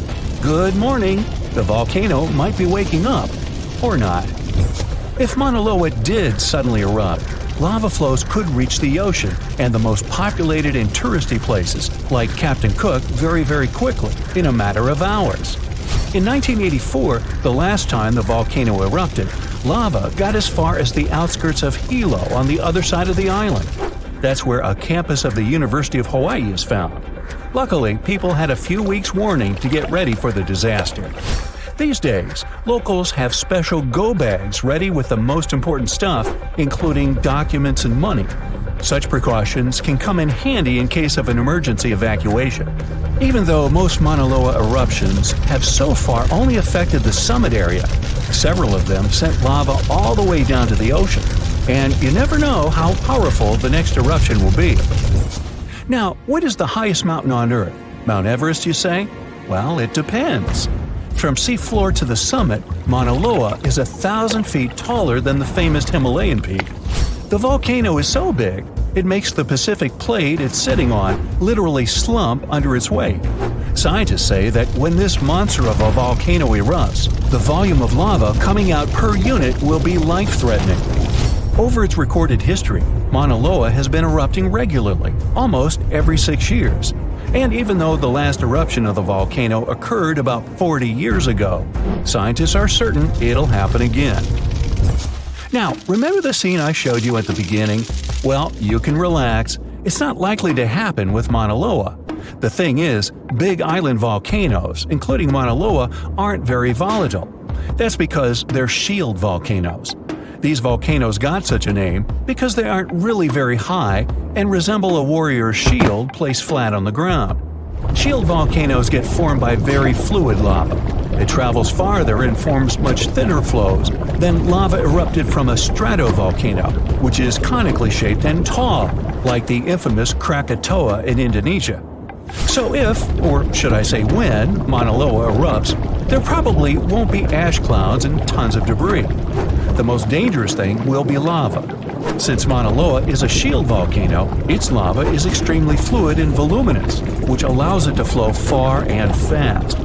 Good morning! The volcano might be waking up. Or not. If Mauna Loa did suddenly erupt, lava flows could reach the ocean and the most populated and touristy places, like Captain Cook, very quickly, in a matter of hours. In 1984, the last time the volcano erupted, lava got as far as the outskirts of Hilo on the other side of the island. That's where a campus of the University of Hawaii is found. Luckily, people had a few weeks' warning to get ready for the disaster. These days, locals have special go bags ready with the most important stuff, including documents and money. Such precautions can come in handy in case of an emergency evacuation. Even though most Mauna Loa eruptions have so far only affected the summit area, several of them sent lava all the way down to the ocean. And you never know how powerful the next eruption will be. Now, what is the highest mountain on Earth? Mount Everest, you say? Well, it depends. From seafloor to the summit, Mauna Loa is 1,000 feet taller than the famous Himalayan peak. The volcano is so big, it makes the Pacific plate it's sitting on literally slump under its weight. Scientists say that when this monster of a volcano erupts, the volume of lava coming out per unit will be life-threatening. Over its recorded history, Mauna Loa has been erupting regularly, almost every 6 years. And even though the last eruption of the volcano occurred about 40 years ago, scientists are certain it'll happen again. Now, remember the scene I showed you at the beginning? Well, you can relax. It's not likely to happen with Mauna Loa. The thing is, big island volcanoes, including Mauna Loa, aren't very volatile. That's because they're shield volcanoes. These volcanoes got such a name because they aren't really very high and resemble a warrior's shield placed flat on the ground. Shield volcanoes get formed by very fluid lava. It travels farther and forms much thinner flows than lava erupted from a stratovolcano, which is conically shaped and tall, like the infamous Krakatoa in Indonesia. So if, or should I say when, Mauna Loa erupts, there probably won't be ash clouds and tons of debris. The most dangerous thing will be lava. Since Mauna Loa is a shield volcano, its lava is extremely fluid and voluminous, which allows it to flow far and fast.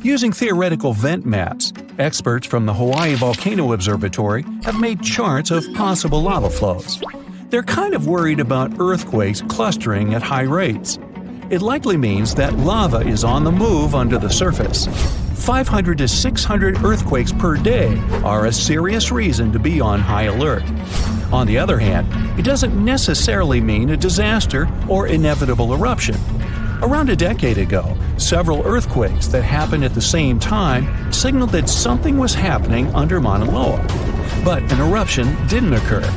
Using theoretical vent maps, experts from the Hawaii Volcano Observatory have made charts of possible lava flows. They're kind of worried about earthquakes clustering at high rates. It likely means that lava is on the move under the surface. 500 to 600 earthquakes per day are a serious reason to be on high alert. On the other hand, it doesn't necessarily mean a disaster or inevitable eruption. Around a decade ago, several earthquakes that happened at the same time signaled that something was happening under Mauna Loa. But an eruption didn't occur.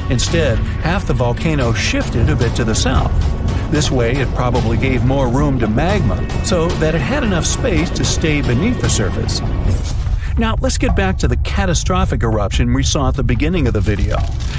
Instead, half the volcano shifted a bit to the south. This way, it probably gave more room to magma so that it had enough space to stay beneath the surface. Now, let's get back to the catastrophic eruption we saw at the beginning of the video.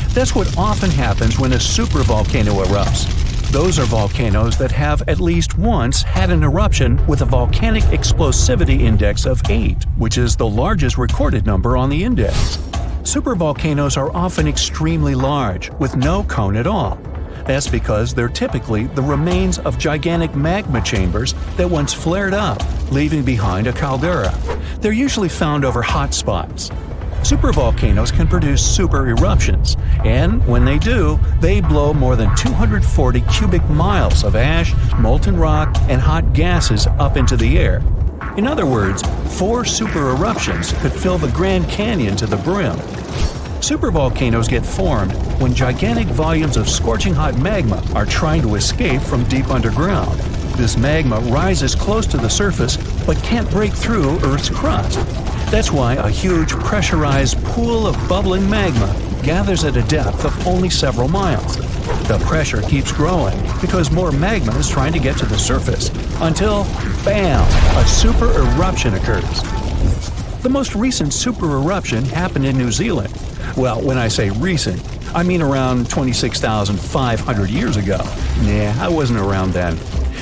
That's what often happens when a supervolcano erupts. Those are volcanoes that have at least once had an eruption with a volcanic explosivity index of 8, which is the largest recorded number on the index. Supervolcanoes are often extremely large, with no cone at all. That's because they're typically the remains of gigantic magma chambers that once flared up, leaving behind a caldera. They're usually found over hot spots. Supervolcanoes can produce super eruptions, and when they do, they blow more than 240 cubic miles of ash, molten rock, and hot gases up into the air. In other words, 4 super eruptions could fill the Grand Canyon to the brim. Supervolcanoes get formed when gigantic volumes of scorching hot magma are trying to escape from deep underground. This magma rises close to the surface but can't break through Earth's crust. That's why a huge pressurized pool of bubbling magma gathers at a depth of only several miles. The pressure keeps growing because more magma is trying to get to the surface until, bam, a super eruption occurs. The most recent super eruption happened in New Zealand. Well, when I say recent, I mean around 26,500 years ago. Nah, I wasn't around then.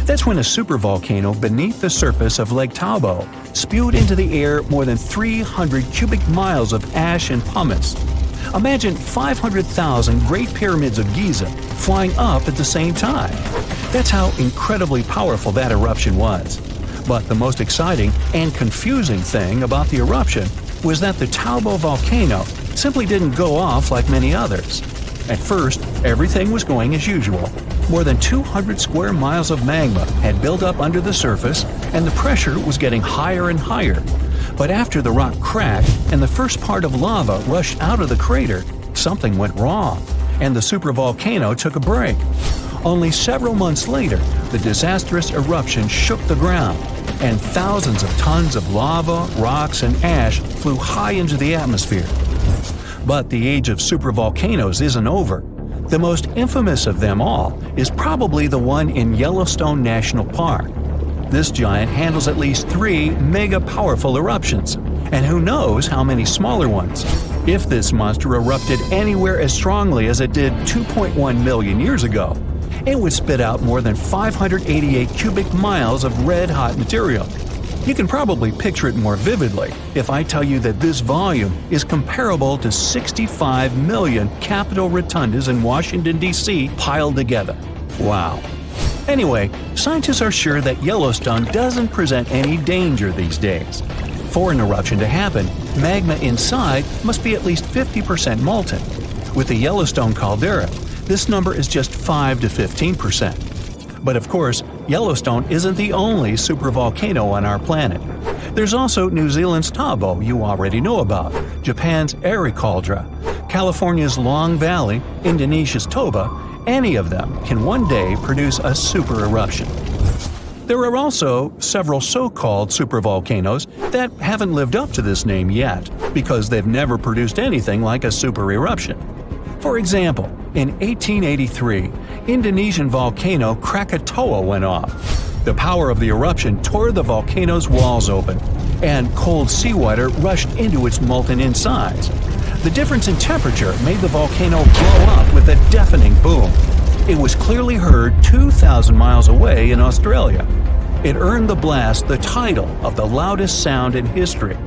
That's when a supervolcano beneath the surface of Lake Tahoe spewed into the air more than 300 cubic miles of ash and pumice. Imagine 500,000 Great Pyramids of Giza flying up at the same time. That's how incredibly powerful that eruption was. But the most exciting and confusing thing about the eruption was that the Tahoe volcano simply didn't go off like many others. At first, everything was going as usual. More than 200 square miles of magma had built up under the surface, and the pressure was getting higher and higher. But after the rock cracked and the first part of lava rushed out of the crater, something went wrong, and the supervolcano took a break. Only several months later, the disastrous eruption shook the ground, and thousands of tons of lava, rocks, and ash flew high into the atmosphere. But the age of supervolcanoes isn't over. The most infamous of them all is probably the one in Yellowstone National Park. This giant handles at least 3 mega-powerful eruptions, and who knows how many smaller ones. If this monster erupted anywhere as strongly as it did 2.1 million years ago, it would spit out more than 588 cubic miles of red-hot material. You can probably picture it more vividly if I tell you that this volume is comparable to 65 million Capitol rotundas in Washington, D.C. piled together. Wow. Anyway, scientists are sure that Yellowstone doesn't present any danger these days. For an eruption to happen, magma inside must be at least 50% molten. With the Yellowstone caldera, this number is just 5 to 15%. But of course, Yellowstone isn't the only supervolcano on our planet. There's also New Zealand's Tabo you already know about, Japan's Eruption, California's Long Valley, Indonesia's Toba. Any of them can one day produce a super eruption. There are also several so-called supervolcanoes that haven't lived up to this name yet because they've never produced anything like a super eruption. For example, in 1883, Indonesian volcano Krakatoa went off. The power of the eruption tore the volcano's walls open, and cold seawater rushed into its molten insides. The difference in temperature made the volcano blow up with a deafening boom. It was clearly heard 2,000 miles away in Australia. It earned the blast the title of the loudest sound in history.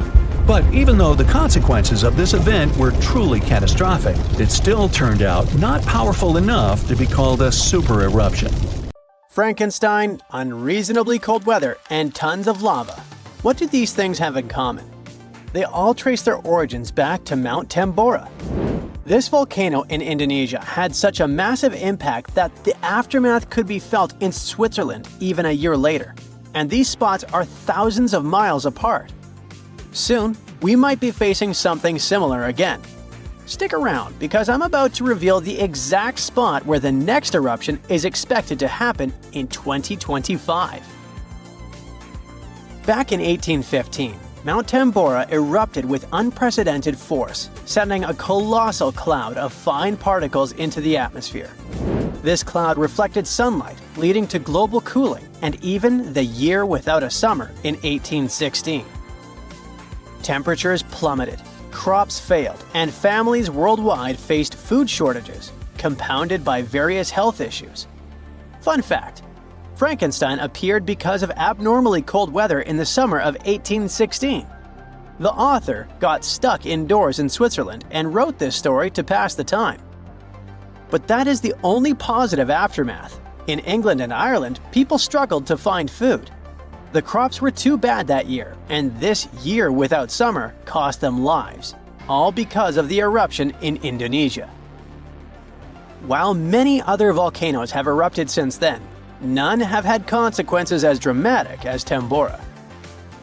But even though the consequences of this event were truly catastrophic, it still turned out not powerful enough to be called a super eruption. Frankenstein, unreasonably cold weather, and tons of lava. What do these things have in common? They all trace their origins back to Mount Tambora. This volcano in Indonesia had such a massive impact that the aftermath could be felt in Switzerland even a year later. And these spots are thousands of miles apart. Soon, we might be facing something similar again. Stick around because I'm about to reveal the exact spot where the next eruption is expected to happen in 2025. Back in 1815, Mount Tambora erupted with unprecedented force, sending a colossal cloud of fine particles into the atmosphere. This cloud reflected sunlight, leading to global cooling and even the year without a summer in 1816. Temperatures plummeted, crops failed, and families worldwide faced food shortages, compounded by various health issues. Fun fact: Frankenstein appeared because of abnormally cold weather in the summer of 1816. The author got stuck indoors in Switzerland and wrote this story to pass the time. But that is the only positive aftermath. In England and Ireland, people struggled to find food. The crops were too bad that year, and this year without summer cost them lives, all because of the eruption in Indonesia. While many other volcanoes have erupted since then, none have had consequences as dramatic as Tambora.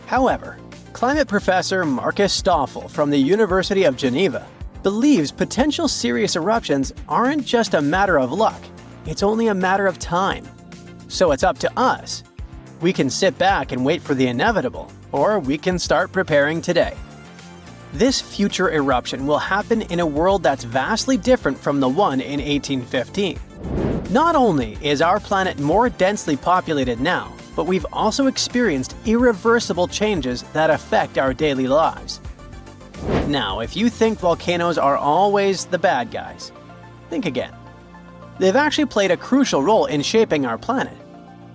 However, climate professor Marcus Stoffel from the University of Geneva believes potential serious eruptions aren't just a matter of luck, it's only a matter of time. So it's up to us. We can sit back and wait for the inevitable, or we can start preparing today. This future eruption will happen in a world that's vastly different from the one in 1815. Not only is our planet more densely populated now, but we've also experienced irreversible changes that affect our daily lives. Now, if you think volcanoes are always the bad guys, think again. They've actually played a crucial role in shaping our planet.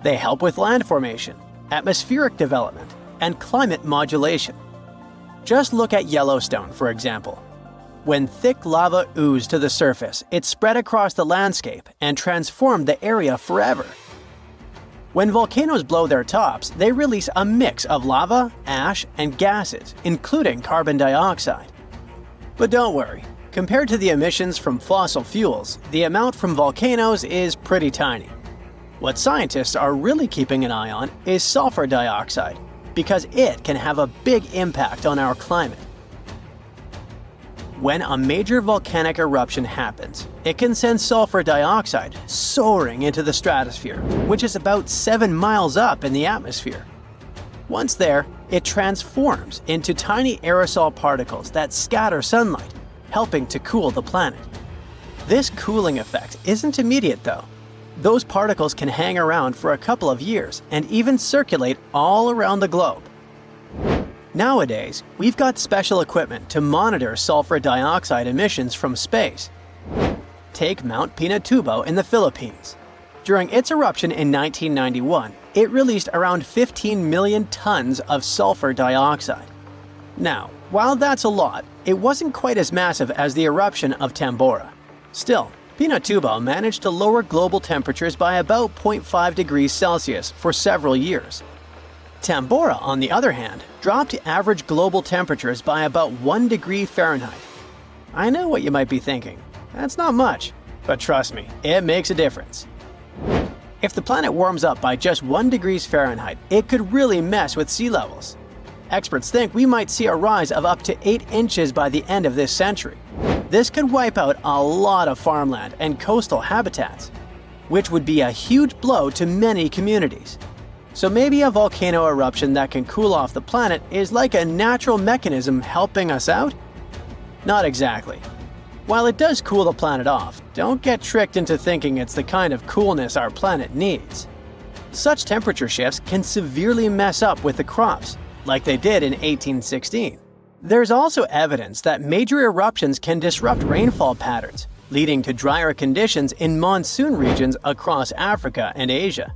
They help with land formation, atmospheric development, and climate modulation. Just look at Yellowstone, for example. When thick lava oozed to the surface, it spread across the landscape and transformed the area forever. When volcanoes blow their tops, they release a mix of lava, ash, and gases, including carbon dioxide. But don't worry, compared to the emissions from fossil fuels, the amount from volcanoes is pretty tiny. What scientists are really keeping an eye on is sulfur dioxide, because it can have a big impact on our climate. When a major volcanic eruption happens, it can send sulfur dioxide soaring into the stratosphere, which is about 7 miles up in the atmosphere. Once there, it transforms into tiny aerosol particles that scatter sunlight, helping to cool the planet. This cooling effect isn't immediate though. Those particles can hang around for a couple of years and even circulate all around the globe. Nowadays, we've got special equipment to monitor sulfur dioxide emissions from space. Take Mount Pinatubo in the Philippines. During its eruption in 1991, it released around 15 million tons of sulfur dioxide. Now, while that's a lot, it wasn't quite as massive as the eruption of Tambora. Still, Pinatubo managed to lower global temperatures by about 0.5 degrees Celsius for several years. Tambora, on the other hand, dropped average global temperatures by about 1 degree Fahrenheit. I know what you might be thinking. That's not much, but trust me, it makes a difference. If the planet warms up by just 1 degree Fahrenheit, it could really mess with sea levels. Experts think we might see a rise of up to 8 inches by the end of this century. This could wipe out a lot of farmland and coastal habitats, which would be a huge blow to many communities. So maybe a volcano eruption that can cool off the planet is like a natural mechanism helping us out? Not exactly. While it does cool the planet off, don't get tricked into thinking it's the kind of coolness our planet needs. Such temperature shifts can severely mess up with the crops, like they did in 1816. There's also evidence that major eruptions can disrupt rainfall patterns, leading to drier conditions in monsoon regions across Africa and Asia.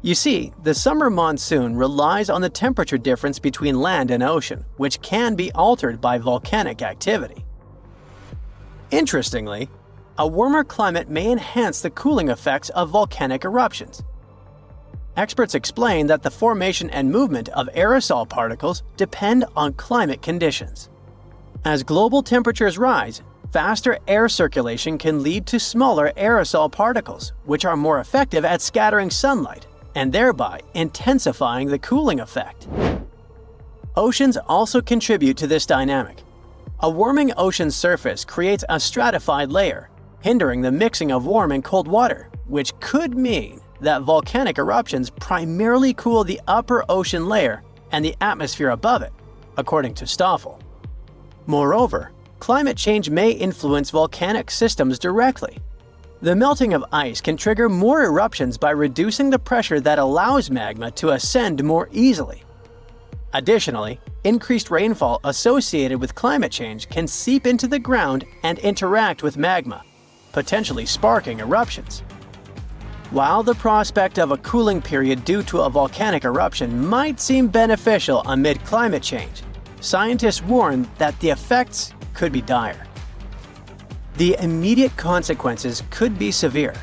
You see, the summer monsoon relies on the temperature difference between land and ocean, which can be altered by volcanic activity. Interestingly, a warmer climate may enhance the cooling effects of volcanic eruptions. Experts explain that the formation and movement of aerosol particles depend on climate conditions. As global temperatures rise, faster air circulation can lead to smaller aerosol particles, which are more effective at scattering sunlight and thereby intensifying the cooling effect. Oceans also contribute to this dynamic. A warming ocean surface creates a stratified layer, hindering the mixing of warm and cold water, which could mean that volcanic eruptions primarily cool the upper ocean layer and the atmosphere above it, according to Stoffel. Moreover, climate change may influence volcanic systems directly. The melting of ice can trigger more eruptions by reducing the pressure that allows magma to ascend more easily. Additionally, increased rainfall associated with climate change can seep into the ground and interact with magma, potentially sparking eruptions. While the prospect of a cooling period due to a volcanic eruption might seem beneficial amid climate change, scientists warn that the effects could be dire. The immediate consequences could be severe,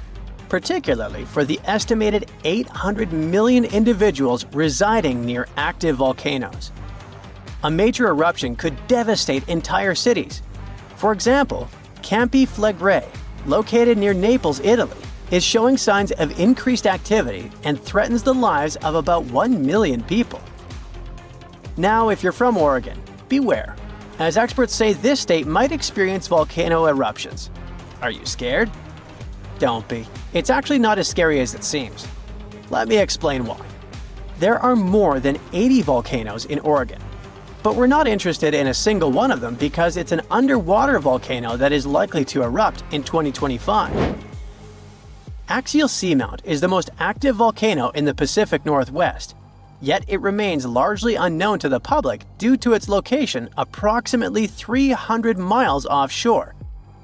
particularly for the estimated 800 million individuals residing near active volcanoes. A major eruption could devastate entire cities. For example, Campi Flegrei, located near Naples, Italy, is showing signs of increased activity and threatens the lives of about 1 million people. Now, if you're from Oregon, beware, as experts say this state might experience volcano eruptions. Are you scared? Don't be. It's actually not as scary as it seems. Let me explain why. There are more than 80 volcanoes in Oregon, but we're not interested in a single one of them because it's an underwater volcano that is likely to erupt in 2025. Axial Seamount is the most active volcano in the Pacific Northwest, yet it remains largely unknown to the public due to its location approximately 300 miles offshore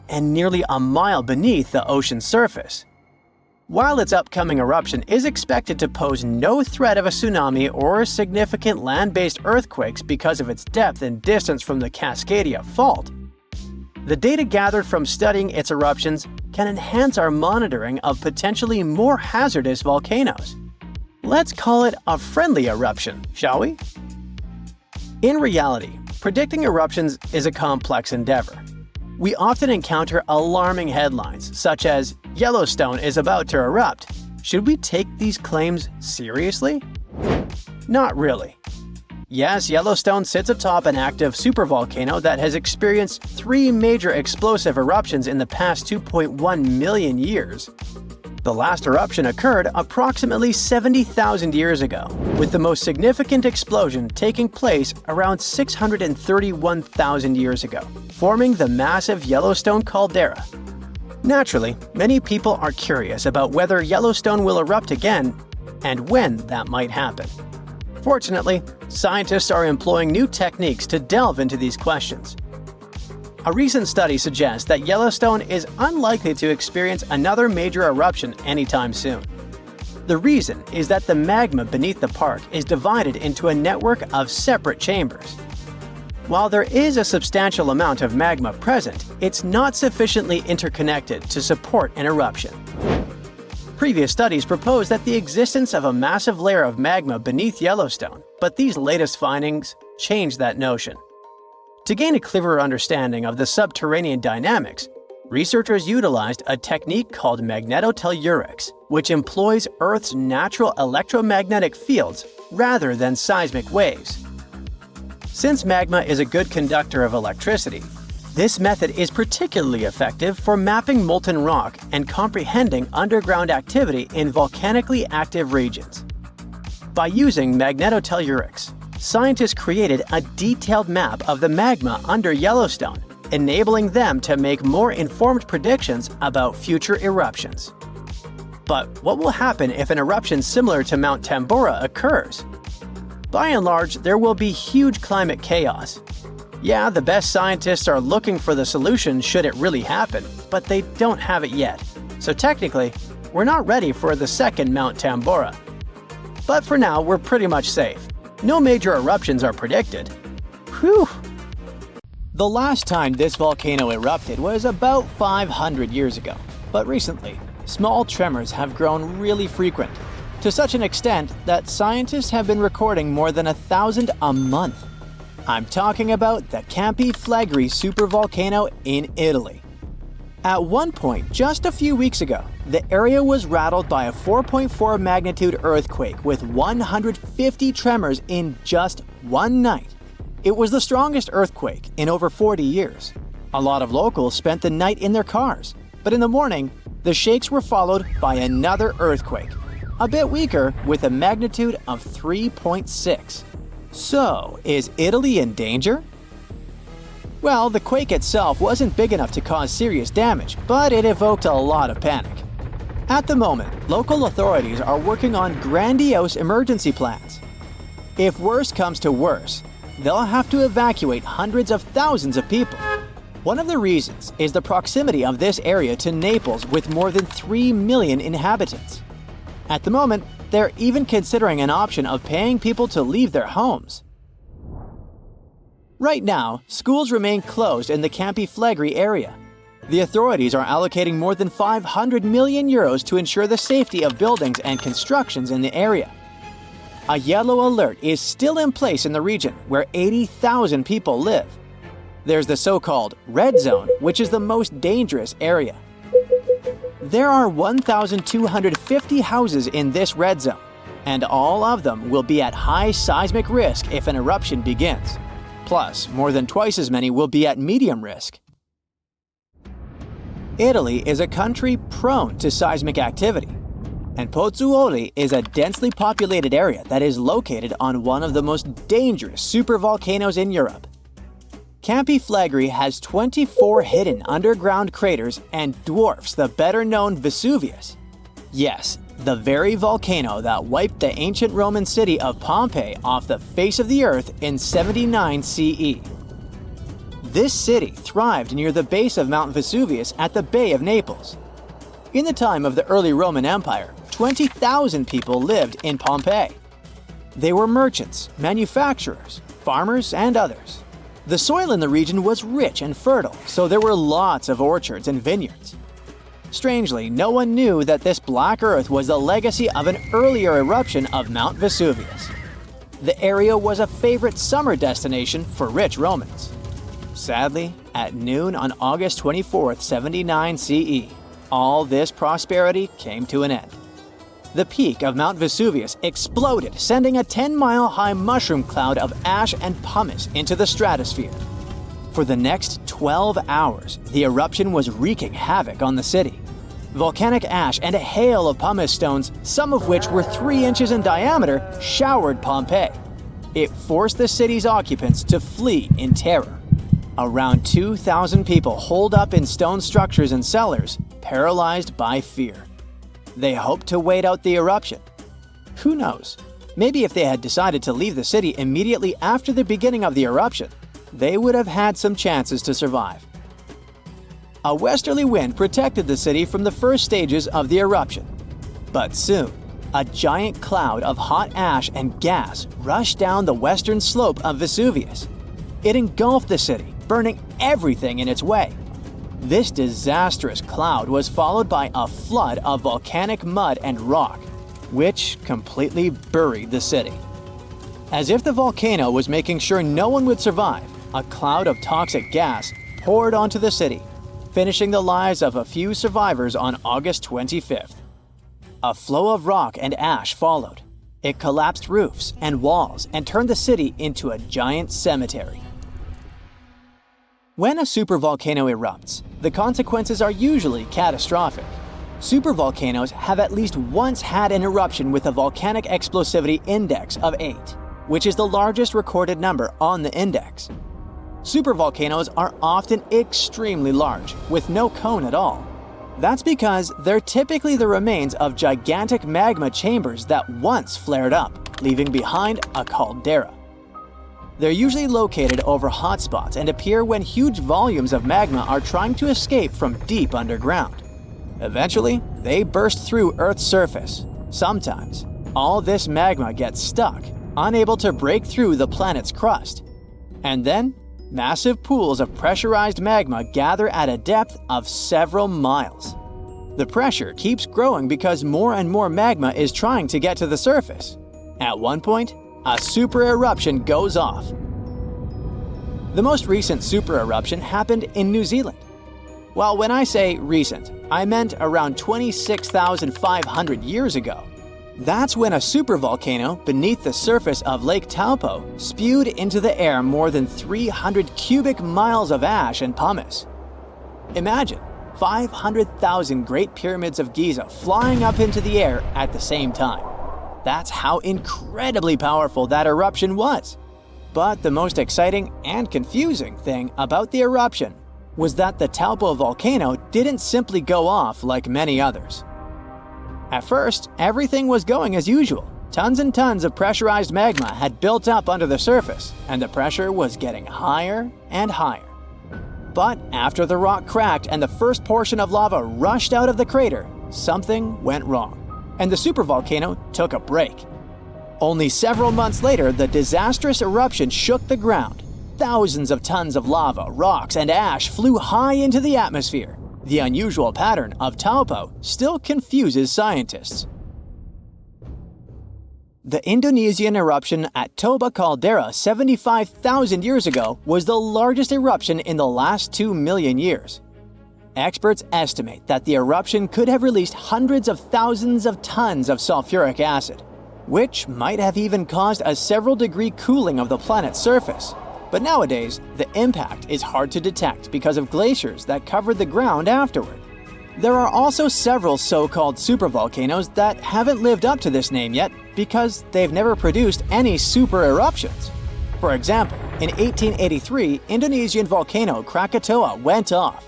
and nearly a mile beneath the ocean surface. While its upcoming eruption is expected to pose no threat of a tsunami or significant land-based earthquakes because of its depth and distance from the Cascadia Fault, the data gathered from studying its eruptions can enhance our monitoring of potentially more hazardous volcanoes. Let's call it a friendly eruption, shall we? In reality, predicting eruptions is a complex endeavor. We often encounter alarming headlines, such as, "Yellowstone is about to erupt." Should we take these claims seriously? Not really. Yes, Yellowstone sits atop an active supervolcano that has experienced 3 major explosive eruptions in the past 2.1 million years. The last eruption occurred approximately 70,000 years ago, with the most significant explosion taking place around 631,000 years ago, forming the massive Yellowstone caldera. Naturally, many people are curious about whether Yellowstone will erupt again and when that might happen. Fortunately, scientists are employing new techniques to delve into these questions. A recent study suggests that Yellowstone is unlikely to experience another major eruption anytime soon. The reason is that the magma beneath the park is divided into a network of separate chambers. While there is a substantial amount of magma present, it's not sufficiently interconnected to support an eruption. Previous studies proposed that the existence of a massive layer of magma beneath Yellowstone, but these latest findings change that notion. To gain a clearer understanding of the subterranean dynamics, researchers utilized a technique called magnetotellurics, which employs Earth's natural electromagnetic fields rather than seismic waves. Since magma is a good conductor of electricity, this method is particularly effective for mapping molten rock and comprehending underground activity in volcanically active regions. By using magnetotellurics, scientists created a detailed map of the magma under Yellowstone, enabling them to make more informed predictions about future eruptions. But what will happen if an eruption similar to Mount Tambora occurs? By and large, there will be huge climate chaos. Yeah, the best scientists are looking for the solution should it really happen, but they don't have it yet. So technically, we're not ready for the second Mount Tambora. But for now, we're pretty much safe. No major eruptions are predicted. Whew! The last time this volcano erupted was about 500 years ago, but recently, small tremors have grown really frequent, to such an extent that scientists have been recording more than 1,000 a month. I'm talking about the Campi Flegrei supervolcano in Italy. At one point, just a few weeks ago, the area was rattled by a 4.4 magnitude earthquake with 150 tremors in just one night. It was the strongest earthquake in over 40 years. A lot of locals spent the night in their cars, but in the morning, the shakes were followed by another earthquake, a bit weaker with a magnitude of 3.6. So, is Italy in danger? Well, the quake itself wasn't big enough to cause serious damage, but it evoked a lot of panic. At the moment, local authorities are working on grandiose emergency plans. If worse comes to worse, they'll have to evacuate hundreds of thousands of people. One of the reasons is the proximity of this area to Naples with more than 3 million inhabitants. At the moment, they're even considering an option of paying people to leave their homes. Right now, schools remain closed in the Campi Flegrei area. The authorities are allocating more than 500 million euros to ensure the safety of buildings and constructions in the area. A yellow alert is still in place in the region where 80,000 people live. There's the so-called red zone, which is the most dangerous area. There are 1,250 houses in this red zone, and all of them will be at high seismic risk if an eruption begins. Plus, more than twice as many will be at medium risk. Italy is a country prone to seismic activity, and Pozzuoli is a densely populated area that is located on one of the most dangerous supervolcanoes in Europe. Campi Flegrei has 24 hidden underground craters and dwarfs the better-known Vesuvius. Yes, the very volcano that wiped the ancient Roman city of Pompeii off the face of the earth in 79 CE. This city thrived near the base of Mount Vesuvius at the Bay of Naples. In the time of the early Roman Empire, 20,000 people lived in Pompeii. They were merchants, manufacturers, farmers, and others. The soil in the region was rich and fertile, so there were lots of orchards and vineyards. Strangely, no one knew that this black earth was the legacy of an earlier eruption of Mount Vesuvius. The area was a favorite summer destination for rich Romans. Sadly, at noon on August 24, 79 CE, all this prosperity came to an end. The peak of Mount Vesuvius exploded, sending a 10-mile-high mushroom cloud of ash and pumice into the stratosphere. For the next 12 hours, the eruption was wreaking havoc on the city. Volcanic ash and a hail of pumice stones, some of which were 3 inches in diameter, showered Pompeii. It forced the city's occupants to flee in terror. Around 2,000 people holed up in stone structures and cellars, paralyzed by fear. They hoped to wait out the eruption. Who knows? Maybe if they had decided to leave the city immediately after the beginning of the eruption, they would have had some chances to survive. A westerly wind protected the city from the first stages of the eruption. But soon, a giant cloud of hot ash and gas rushed down the western slope of Vesuvius. It engulfed the city, burning everything in its way. This disastrous cloud was followed by a flood of volcanic mud and rock, which completely buried the city. As if the volcano was making sure no one would survive, a cloud of toxic gas poured onto the city, finishing the lives of a few survivors on August 25th. A flow of rock and ash followed. It collapsed roofs and walls and turned the city into a giant cemetery. When a supervolcano erupts, the consequences are usually catastrophic. Supervolcanoes have at least once had an eruption with a volcanic explosivity index of 8, which is the largest recorded number on the index. Supervolcanoes are often extremely large, with no cone at all. That's because they're typically the remains of gigantic magma chambers that once flared up, leaving behind a caldera. They're usually located over hotspots and appear when huge volumes of magma are trying to escape from deep underground. Eventually, they burst through Earth's surface. Sometimes, all this magma gets stuck, unable to break through the planet's crust. And then, massive pools of pressurized magma gather at a depth of several miles. The pressure keeps growing because more and more magma is trying to get to the surface. At one point, a super eruption goes off. The most recent super eruption happened in New Zealand. Well, when I say recent, I meant around 26,500 years ago. That's when a supervolcano beneath the surface of Lake Taupo spewed into the air more than 300 cubic miles of ash and pumice. Imagine 500,000 Great Pyramids of Giza flying up into the air at the same time. That's how incredibly powerful that eruption was. But the most exciting and confusing thing about the eruption was that the Taupo volcano didn't simply go off like many others. At first, everything was going as usual. Tons and tons of pressurized magma had built up under the surface, and the pressure was getting higher and higher. But after the rock cracked and the first portion of lava rushed out of the crater, something went wrong, and the supervolcano took a break. Only several months later, the disastrous eruption shook the ground. Thousands of tons of lava, rocks, and ash flew high into the atmosphere. The unusual pattern of Taupo still confuses scientists. The Indonesian eruption at Toba caldera 75,000 years ago was the largest eruption in the last 2 million years. Experts estimate that the eruption could have released hundreds of thousands of tons of sulfuric acid, which might have even caused a several-degree cooling of the planet's surface. But nowadays, the impact is hard to detect because of glaciers that covered the ground afterward. There are also several so-called supervolcanoes that haven't lived up to this name yet because they've never produced any super eruptions. For example, in 1883, Indonesian volcano Krakatoa went off.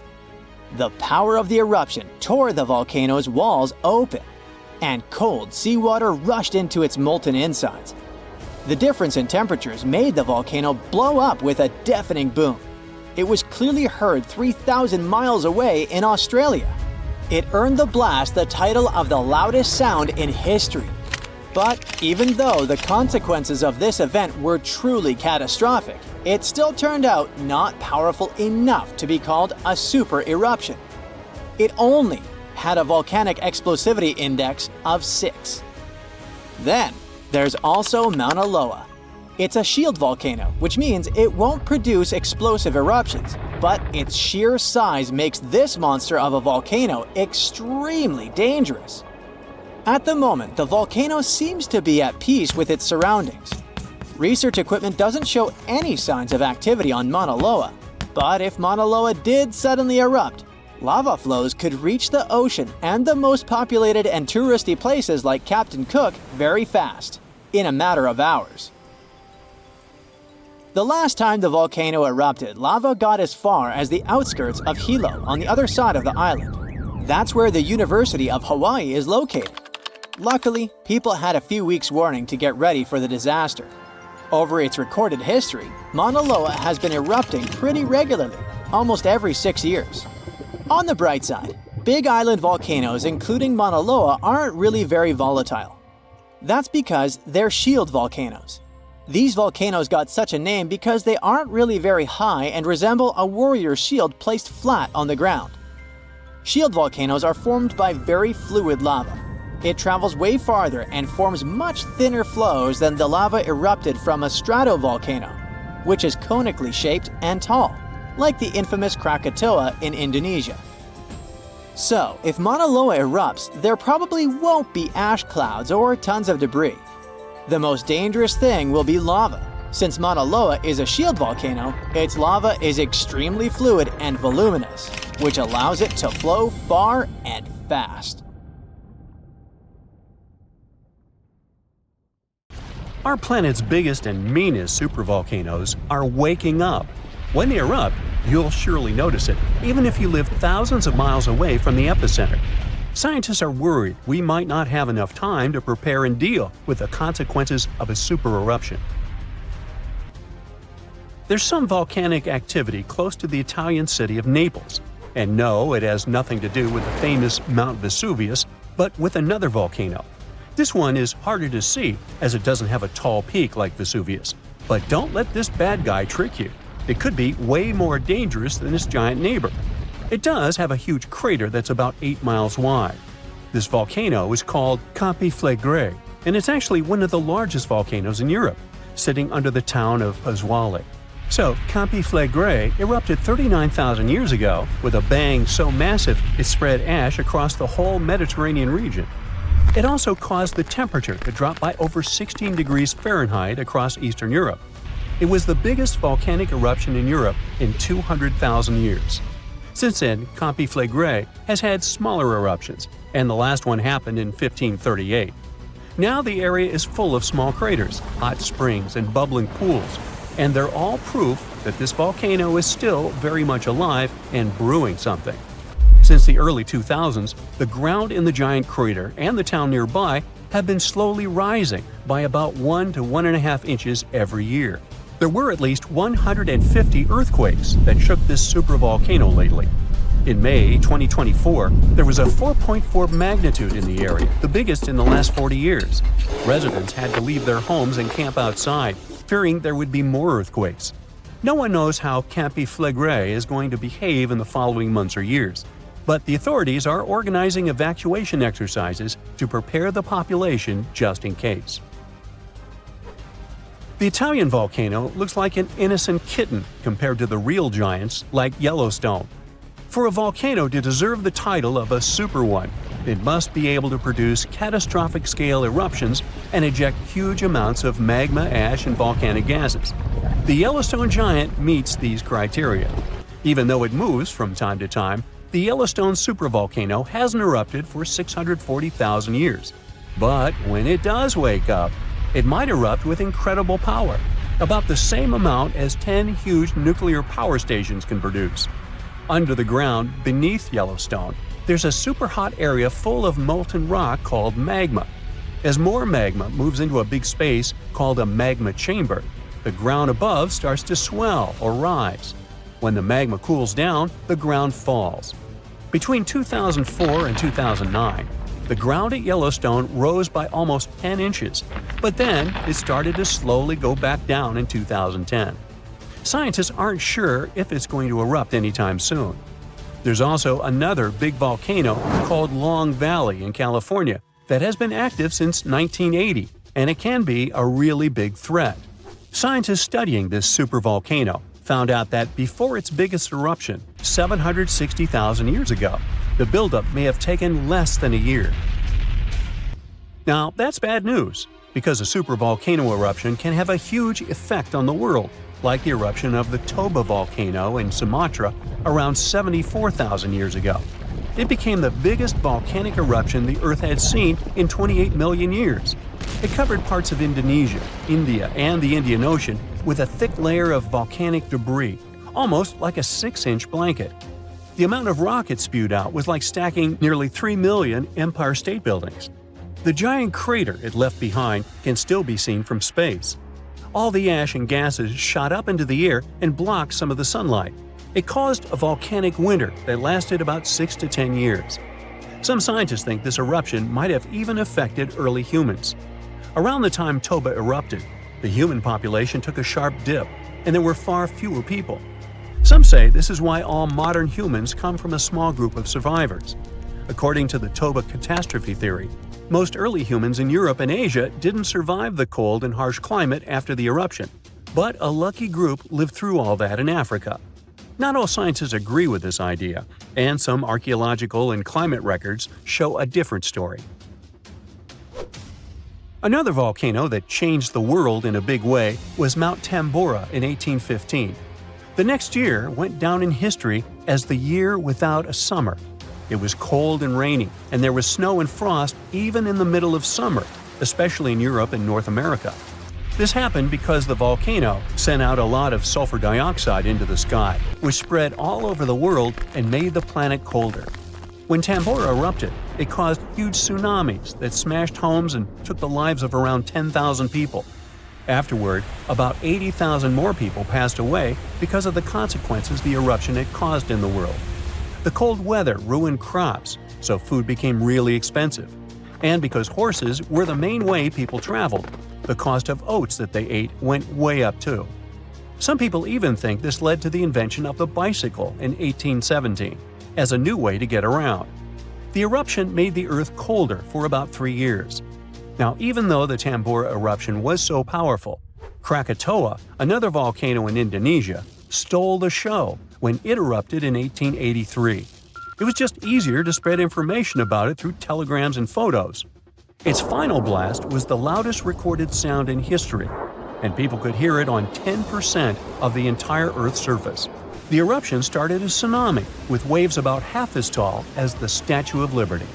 The power of the eruption tore the volcano's walls open, and cold seawater rushed into its molten insides. The difference in temperatures made the volcano blow up with a deafening boom. It was clearly heard 3,000 miles away in Australia. It earned the blast the title of the loudest sound in history. But even though the consequences of this event were truly catastrophic, it still turned out not powerful enough to be called a super eruption. It only had a volcanic explosivity index of 6. Then, there's also Mauna Loa. It's a shield volcano, which means it won't produce explosive eruptions, but its sheer size makes this monster of a volcano extremely dangerous. At the moment, the volcano seems to be at peace with its surroundings. Research equipment doesn't show any signs of activity on Mauna Loa, but if Mauna Loa did suddenly erupt, lava flows could reach the ocean and the most populated and touristy places like Captain Cook very fast, in a matter of hours. The last time the volcano erupted, lava got as far as the outskirts of Hilo on the other side of the island. That's where the University of Hawaii is located. Luckily, people had a few weeks' warning to get ready for the disaster. Over its recorded history, Mauna Loa has been erupting pretty regularly, almost every 6 years. On the bright side, big island volcanoes including Mauna Loa aren't really very volatile. That's because they're shield volcanoes. These volcanoes got such a name because they aren't really very high and resemble a warrior's shield placed flat on the ground. Shield volcanoes are formed by very fluid lava. It travels way farther and forms much thinner flows than the lava erupted from a stratovolcano, which is conically shaped and tall, like the infamous Krakatoa in Indonesia. So, if Mauna Loa erupts, there probably won't be ash clouds or tons of debris. The most dangerous thing will be lava. Since Mauna Loa is a shield volcano, its lava is extremely fluid and voluminous, which allows it to flow far and fast. Our planet's biggest and meanest supervolcanoes are waking up. When they erupt, you'll surely notice it, even if you live thousands of miles away from the epicenter. Scientists are worried we might not have enough time to prepare and deal with the consequences of a supereruption. There's some volcanic activity close to the Italian city of Naples. And no, it has nothing to do with the famous Mount Vesuvius, but with another volcano. This one is harder to see as it doesn't have a tall peak like Vesuvius. But don't let this bad guy trick you. It could be way more dangerous than its giant neighbor. It does have a huge crater that's about 8 miles wide. This volcano is called Campi Flegrei, and it's actually one of the largest volcanoes in Europe, sitting under the town of Pasquale. So, Campi Flegrei erupted 39,000 years ago with a bang so massive it spread ash across the whole Mediterranean region. It also caused the temperature to drop by over 16 degrees Fahrenheit across Eastern Europe. It was the biggest volcanic eruption in Europe in 200,000 years. Since then, Campi Flegrei has had smaller eruptions, and the last one happened in 1538. Now the area is full of small craters, hot springs, and bubbling pools, and they're all proof that this volcano is still very much alive and brewing something. Since the early 2000s, the ground in the giant crater and the town nearby have been slowly rising by about 1 to 1.5 inches every year. There were at least 150 earthquakes that shook this supervolcano lately. In May 2024, there was a 4.4 magnitude in the area, the biggest in the last 40 years. Residents had to leave their homes and camp outside, fearing there would be more earthquakes. No one knows how Campi Flegrei is going to behave in the following months or years, but the authorities are organizing evacuation exercises to prepare the population just in case. The Italian volcano looks like an innocent kitten compared to the real giants like Yellowstone. For a volcano to deserve the title of a super one, it must be able to produce catastrophic-scale eruptions and eject huge amounts of magma, ash, and volcanic gases. The Yellowstone giant meets these criteria. Even though it moves from time to time, the Yellowstone supervolcano hasn't erupted for 640,000 years. But when it does wake up, it might erupt with incredible power, about the same amount as 10 huge nuclear power stations can produce. Under the ground, beneath Yellowstone, there's a super hot area full of molten rock called magma. As more magma moves into a big space called a magma chamber, the ground above starts to swell or rise. When the magma cools down, the ground falls. Between 2004 and 2009, the ground at Yellowstone rose by almost 10 inches, but then it started to slowly go back down in 2010. Scientists aren't sure if it's going to erupt anytime soon. There's also another big volcano called Long Valley in California that has been active since 1980, and it can be a really big threat. Scientists studying this supervolcano found out that before its biggest eruption, 760,000 years ago, the buildup may have taken less than a year. Now, that's bad news, because a supervolcano eruption can have a huge effect on the world, like the eruption of the Toba volcano in Sumatra around 74,000 years ago. It became the biggest volcanic eruption the Earth had seen in 28 million years. It covered parts of Indonesia, India, and the Indian Ocean with a thick layer of volcanic debris, almost like a 6-inch blanket. The amount of rock it spewed out was like stacking nearly 3 million Empire State Buildings. The giant crater it left behind can still be seen from space. All the ash and gases shot up into the air and blocked some of the sunlight. It caused a volcanic winter that lasted about 6 to 10 years. Some scientists think this eruption might have even affected early humans. Around the time Toba erupted, the human population took a sharp dip, and there were far fewer people. Some say this is why all modern humans come from a small group of survivors. According to the Toba catastrophe theory, most early humans in Europe and Asia didn't survive the cold and harsh climate after the eruption, but a lucky group lived through all that in Africa. Not all scientists agree with this idea, and some archaeological and climate records show a different story. Another volcano that changed the world in a big way was Mount Tambora in 1815. The next year went down in history as the year without a summer. It was cold and rainy, and there was snow and frost even in the middle of summer, especially in Europe and North America. This happened because the volcano sent out a lot of sulfur dioxide into the sky, which spread all over the world and made the planet colder. When Tambora erupted, it caused huge tsunamis that smashed homes and took the lives of around 10,000 people. Afterward, about 80,000 more people passed away because of the consequences the eruption had caused in the world. The cold weather ruined crops, so food became really expensive. And because horses were the main way people traveled, the cost of oats that they ate went way up too. Some people even think this led to the invention of the bicycle in 1817 as a new way to get around. The eruption made the Earth colder for about 3 years. Now, even though the Tambora eruption was so powerful, Krakatoa, another volcano in Indonesia, stole the show when it erupted in 1883. It was just easier to spread information about it through telegrams and photos. Its final blast was the loudest recorded sound in history, and people could hear it on 10% of the entire Earth's surface. The eruption started a tsunami with waves about half as tall as the Statue of Liberty.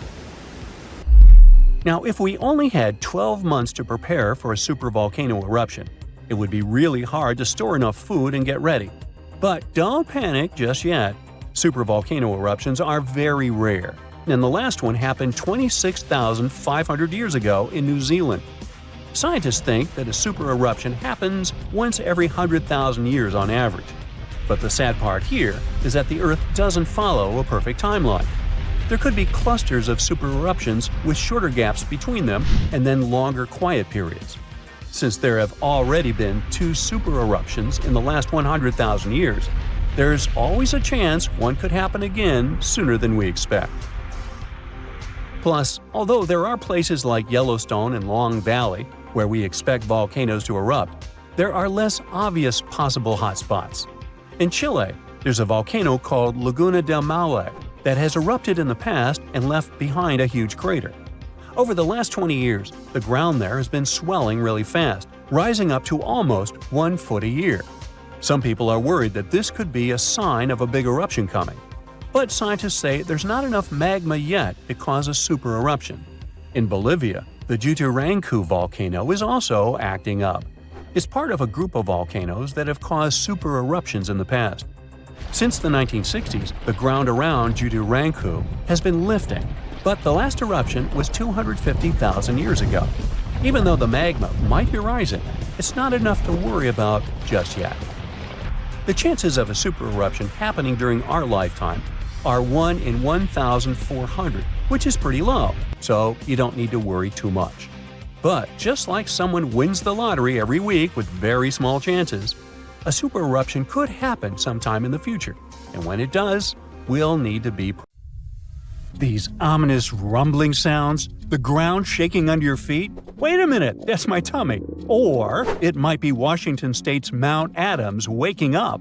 Now, if we only had 12 months to prepare for a supervolcano eruption, it would be really hard to store enough food and get ready. But don't panic just yet. Supervolcano eruptions are very rare, and the last one happened 26,500 years ago in New Zealand. Scientists think that a super eruption happens once every 100,000 years on average. But the sad part here is that the Earth doesn't follow a perfect timeline. There could be clusters of super eruptions with shorter gaps between them and then longer quiet periods. Since there have already been 2 super eruptions in the last 100,000 years, there's always a chance one could happen again sooner than we expect. Plus, although there are places like Yellowstone and Long Valley where we expect volcanoes to erupt, there are less obvious possible hotspots. In Chile, there's a volcano called Laguna del Maule that has erupted in the past and left behind a huge crater. Over the last 20 years, the ground there has been swelling really fast, rising up to almost 1 foot a year. Some people are worried that this could be a sign of a big eruption coming. But scientists say there's not enough magma yet to cause a super eruption. In Bolivia, the Jutarancu volcano is also acting up. It's part of a group of volcanoes that have caused super eruptions in the past. Since the 1960s, the ground around Jutarancu has been lifting, but the last eruption was 250,000 years ago. Even though the magma might be rising, it's not enough to worry about just yet. The chances of a super eruption happening during our lifetime are 1 in 1,400, which is pretty low, so you don't need to worry too much. But just like someone wins the lottery every week with very small chances, a super eruption could happen sometime in the future, and when it does, we'll need to be prepared. These ominous rumbling sounds, the ground shaking under your feet. Wait a minute, that's my tummy. Or it might be Washington State's Mount Adams waking up.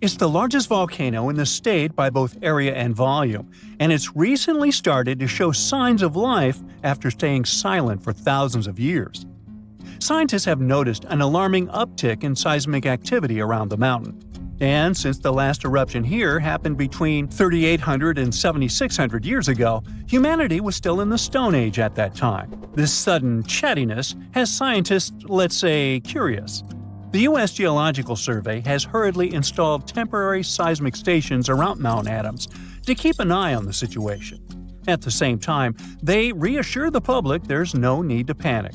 It's the largest volcano in the state by both area and volume, and it's recently started to show signs of life after staying silent for thousands of years. Scientists have noticed an alarming uptick in seismic activity around the mountain. And since the last eruption here happened between 3,800 and 7,600 years ago, humanity was still in the Stone Age at that time. This sudden chattiness has scientists, let's say, curious. The U.S. Geological Survey has hurriedly installed temporary seismic stations around Mount Adams to keep an eye on the situation. At the same time, they reassure the public there's no need to panic.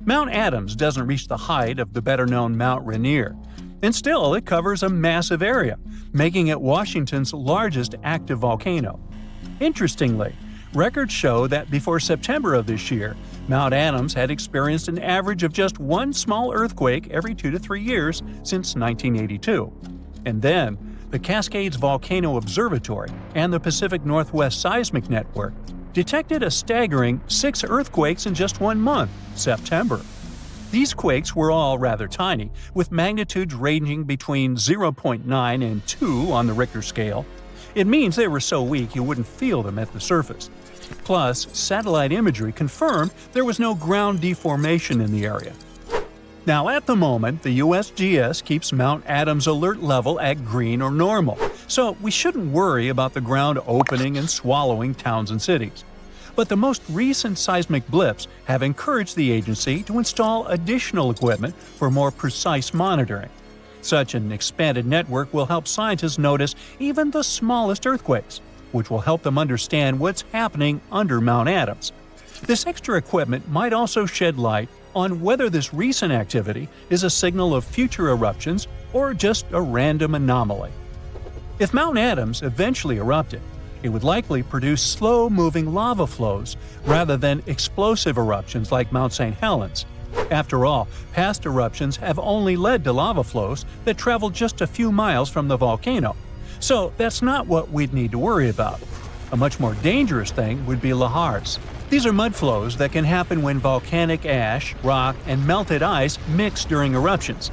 Mount Adams doesn't reach the height of the better-known Mount Rainier, and still it covers a massive area, making it Washington's largest active volcano. Interestingly, records show that before September of this year, Mount Adams had experienced an average of just one small earthquake every 2 to 3 years since 1982. And then, the Cascades Volcano Observatory and the Pacific Northwest Seismic Network detected a staggering 6 earthquakes in just 1 month, September. These quakes were all rather tiny, with magnitudes ranging between 0.9 and 2 on the Richter scale. It means they were so weak you wouldn't feel them at the surface. Plus, satellite imagery confirmed there was no ground deformation in the area. Now, at the moment, the USGS keeps Mount Adams alert level at green or normal, so we shouldn't worry about the ground opening and swallowing towns and cities. But the most recent seismic blips have encouraged the agency to install additional equipment for more precise monitoring. Such an expanded network will help scientists notice even the smallest earthquakes, which will help them understand what's happening under Mount Adams. This extra equipment might also shed light on whether this recent activity is a signal of future eruptions or just a random anomaly. If Mount Adams eventually erupted, it would likely produce slow-moving lava flows rather than explosive eruptions like Mount St. Helens. After all, past eruptions have only led to lava flows that travel just a few miles from the volcano. So that's not what we'd need to worry about. A much more dangerous thing would be lahars. These are mud flows that can happen when volcanic ash, rock, and melted ice mix during eruptions.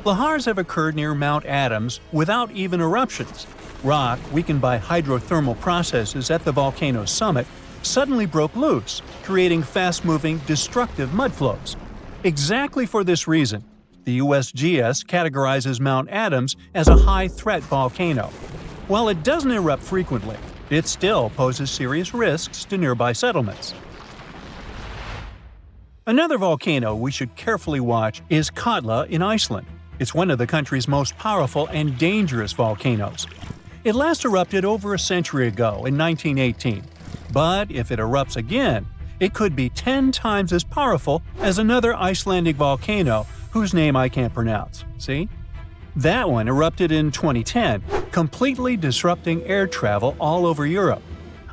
Lahars have occurred near Mount Adams without even eruptions. Rock, weakened by hydrothermal processes at the volcano's summit, suddenly broke loose, creating fast-moving, destructive mud flows. Exactly for this reason, the USGS categorizes Mount Adams as a high-threat volcano. While it doesn't erupt frequently, it still poses serious risks to nearby settlements. Another volcano we should carefully watch is Katla in Iceland. It's one of the country's most powerful and dangerous volcanoes. It last erupted over a century ago in 1918, but if it erupts again, it could be 10 times as powerful as another Icelandic volcano whose name I can't pronounce. See? That one erupted in 2010, completely disrupting air travel all over Europe.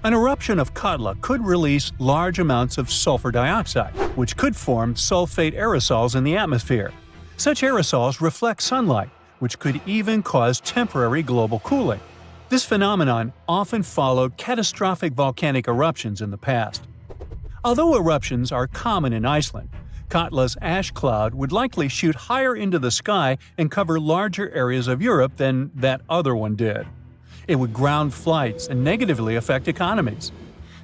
An eruption of Katla could release large amounts of sulfur dioxide, which could form sulfate aerosols in the atmosphere. Such aerosols reflect sunlight, which could even cause temporary global cooling. This phenomenon often followed catastrophic volcanic eruptions in the past. Although eruptions are common in Iceland, Katla's ash cloud would likely shoot higher into the sky and cover larger areas of Europe than that other one did. It would ground flights and negatively affect economies.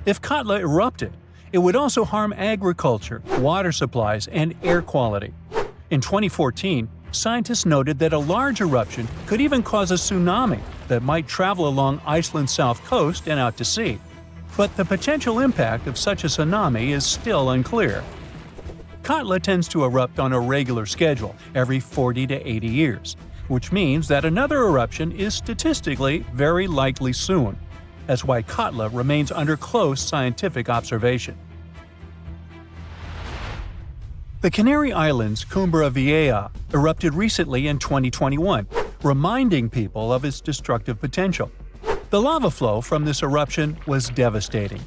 If Katla erupted, it would also harm agriculture, water supplies, and air quality. In 2014, scientists noted that a large eruption could even cause a tsunami that might travel along Iceland's south coast and out to sea. But the potential impact of such a tsunami is still unclear. Katla tends to erupt on a regular schedule every 40 to 80 years, which means that another eruption is statistically very likely soon. That's why Katla remains under close scientific observation. The Canary Islands' Cumbre Vieja erupted recently in 2021, reminding people of its destructive potential. The lava flow from this eruption was devastating.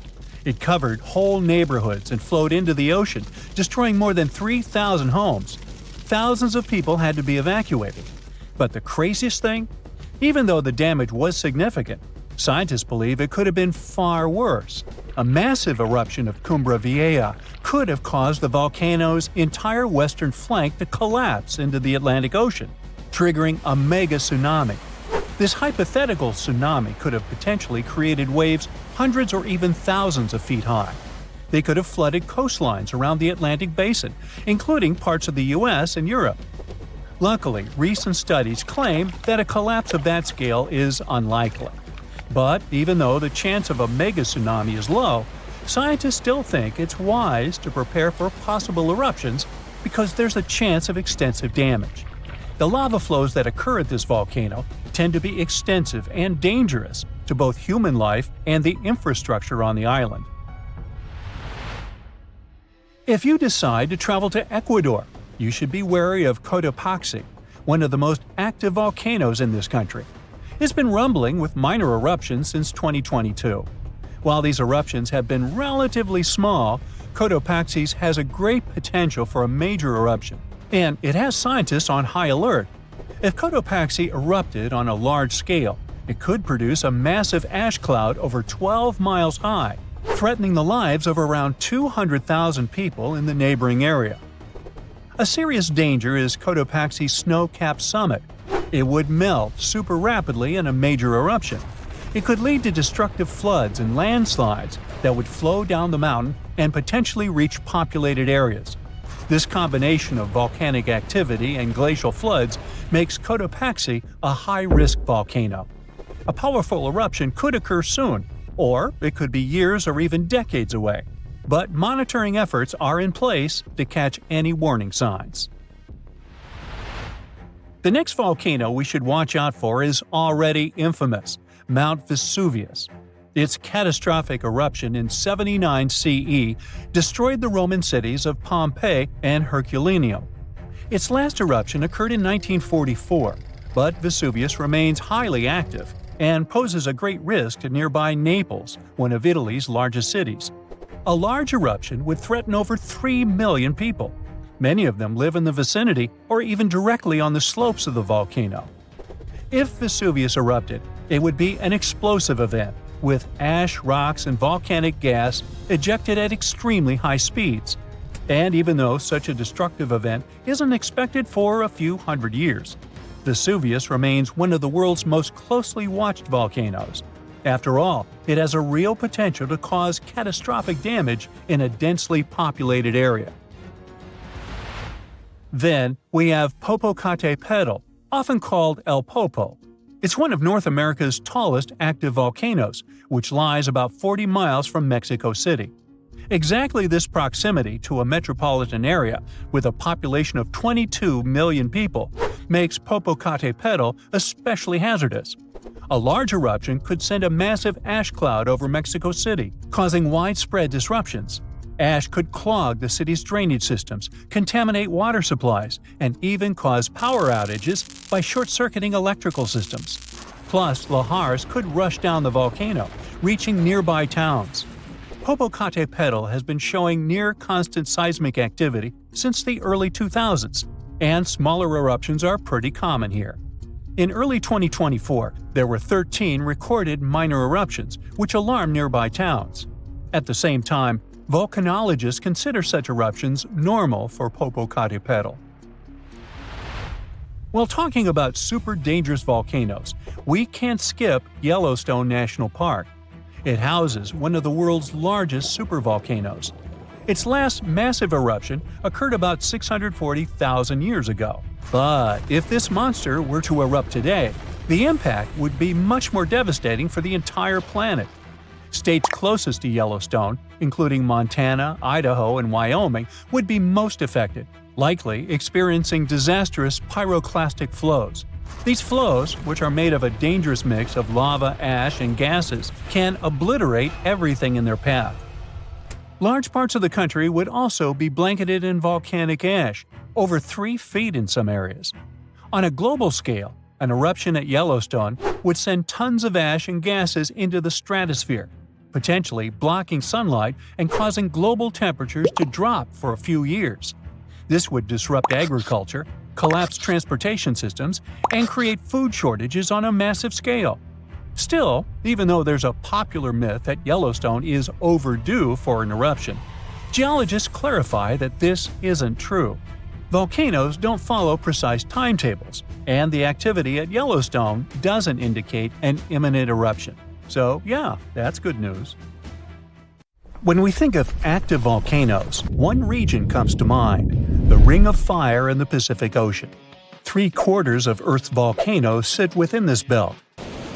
It covered whole neighborhoods and flowed into the ocean, destroying more than 3,000 homes. Thousands of people had to be evacuated. But the craziest thing? Even though the damage was significant, scientists believe it could have been far worse. A massive eruption of Cumbre Vieja could have caused the volcano's entire western flank to collapse into the Atlantic Ocean, triggering a mega tsunami. This hypothetical tsunami could have potentially created waves hundreds or even thousands of feet high. They could have flooded coastlines around the Atlantic basin, including parts of the US and Europe. Luckily, recent studies claim that a collapse of that scale is unlikely. But even though the chance of a mega tsunami is low, scientists still think it's wise to prepare for possible eruptions because there's a chance of extensive damage. The lava flows that occur at this volcano tend to be extensive and dangerous to both human life and the infrastructure on the island. If you decide to travel to Ecuador, you should be wary of Cotopaxi, one of the most active volcanoes in this country. It's been rumbling with minor eruptions since 2022. While these eruptions have been relatively small, Cotopaxi has a great potential for a major eruption, and it has scientists on high alert. If Cotopaxi erupted on a large scale, it could produce a massive ash cloud over 12 miles high, threatening the lives of around 200,000 people in the neighboring area. A serious danger is Cotopaxi's snow-capped summit. It would melt super rapidly in a major eruption. It could lead to destructive floods and landslides that would flow down the mountain and potentially reach populated areas. This combination of volcanic activity and glacial floods makes Cotopaxi a high-risk volcano. A powerful eruption could occur soon, or it could be years or even decades away. But monitoring efforts are in place to catch any warning signs. The next volcano we should watch out for is already infamous, Mount Vesuvius. Its catastrophic eruption in 79 CE destroyed the Roman cities of Pompeii and Herculaneum. Its last eruption occurred in 1944, but Vesuvius remains highly active and poses a great risk to nearby Naples, one of Italy's largest cities. A large eruption would threaten over 3 million people. Many of them live in the vicinity or even directly on the slopes of the volcano. If Vesuvius erupted, it would be an explosive event, with ash, rocks, and volcanic gas ejected at extremely high speeds. And even though such a destructive event isn't expected for a few hundred years, Vesuvius remains one of the world's most closely watched volcanoes. After all, it has a real potential to cause catastrophic damage in a densely populated area. Then we have Popocatépetl, often called El Popo. It's one of North America's tallest active volcanoes, which lies about 40 miles from Mexico City. Exactly this proximity to a metropolitan area with a population of 22 million people makes Popocatépetl especially hazardous. A large eruption could send a massive ash cloud over Mexico City, causing widespread disruptions. Ash could clog the city's drainage systems, contaminate water supplies, and even cause power outages by short-circuiting electrical systems. Plus, lahars could rush down the volcano, reaching nearby towns. Popocatépetl has been showing near-constant seismic activity since the early 2000s, and smaller eruptions are pretty common here. In early 2024, there were 13 recorded minor eruptions, which alarmed nearby towns. At the same time, volcanologists consider such eruptions normal for Popocatépetl. While talking about super dangerous volcanoes, we can't skip Yellowstone National Park. It houses one of the world's largest supervolcanoes. Its last massive eruption occurred about 640,000 years ago. But if this monster were to erupt today, the impact would be much more devastating for the entire planet. States closest to Yellowstone, including Montana, Idaho, and Wyoming, would be most affected, likely experiencing disastrous pyroclastic flows. These flows, which are made of a dangerous mix of lava, ash, and gases, can obliterate everything in their path. Large parts of the country would also be blanketed in volcanic ash, over 3 feet in some areas. On a global scale, an eruption at Yellowstone would send tons of ash and gases into the stratosphere, potentially blocking sunlight and causing global temperatures to drop for a few years. This would disrupt agriculture, collapse transportation systems, and create food shortages on a massive scale. Still, even though there's a popular myth that Yellowstone is overdue for an eruption, geologists clarify that this isn't true. Volcanoes don't follow precise timetables, and the activity at Yellowstone doesn't indicate an imminent eruption. So yeah, that's good news. When we think of active volcanoes, one region comes to mind: the Ring of Fire in the Pacific Ocean. 3/4 of Earth's volcanoes sit within this belt.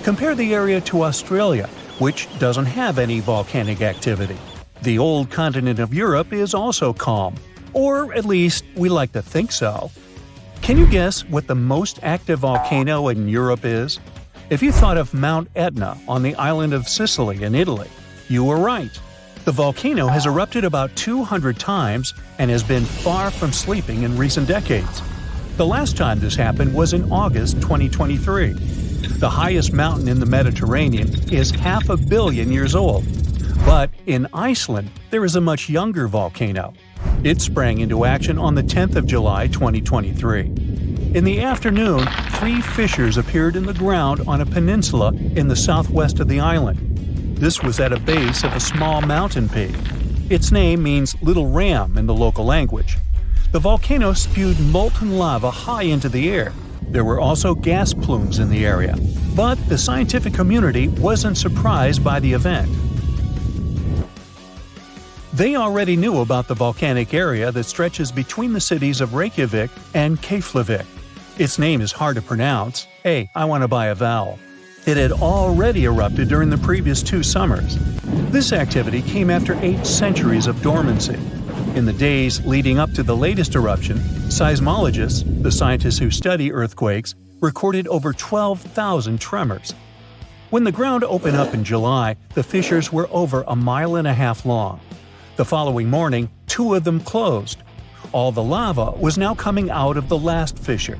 Compare the area to Australia, which doesn't have any volcanic activity. The old continent of Europe is also calm, or at least we like to think so. Can you guess what the most active volcano in Europe is? If you thought of Mount Etna on the island of Sicily in Italy, you were right. The volcano has erupted about 200 times and has been far from sleeping in recent decades. The last time this happened was in August 2023. The highest mountain in the Mediterranean is 500 million years old. But in Iceland, there is a much younger volcano. It sprang into action on the 10th of July 2023. In the afternoon, 3 fissures appeared in the ground on a peninsula in the southwest of the island. This was at a base of a small mountain peak. Its name means Little Ram in the local language. The volcano spewed molten lava high into the air. There were also gas plumes in the area. But the scientific community wasn't surprised by the event. They already knew about the volcanic area that stretches between the cities of Reykjavik and Keflavik. Its name is hard to pronounce. Hey, I want to buy a vowel. It had already erupted during the previous 2 summers. This activity came after 8 centuries of dormancy. In the days leading up to the latest eruption, seismologists, the scientists who study earthquakes, recorded over 12,000 tremors. When the ground opened up in July, the fissures were over 1.5 miles long. The following morning, 2 of them closed. All the lava was now coming out of the last fissure.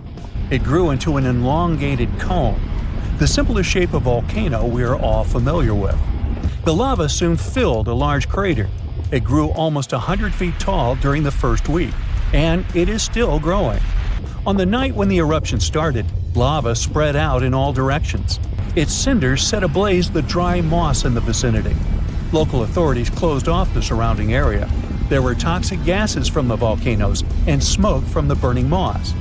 It grew into an elongated cone, the simplest shape of volcano we are all familiar with. The lava soon filled a large crater. It grew almost 100 feet tall during the first week, and it is still growing. On the night when the eruption started, lava spread out in all directions. Its cinders set ablaze the dry moss in the vicinity. Local authorities closed off the surrounding area. There were toxic gases from the volcanoes and smoke from the burning moss.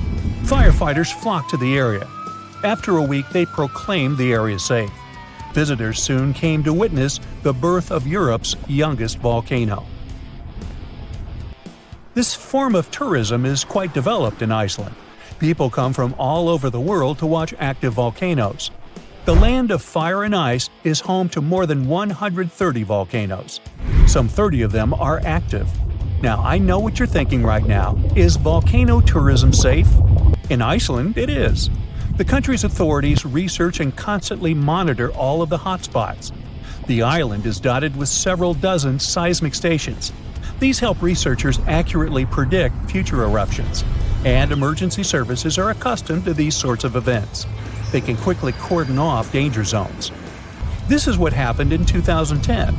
Firefighters flocked to the area. After a week, they proclaimed the area safe. Visitors soon came to witness the birth of Europe's youngest volcano. This form of tourism is quite developed in Iceland. People come from all over the world to watch active volcanoes. The land of fire and ice is home to more than 130 volcanoes. Some 30 of them are active. Now, I know what you're thinking right now. Is volcano tourism safe? In Iceland, it is. The country's authorities research and constantly monitor all of the hotspots. The island is dotted with several dozen seismic stations. These help researchers accurately predict future eruptions, and emergency services are accustomed to these sorts of events. They can quickly cordon off danger zones. This is what happened in 2010.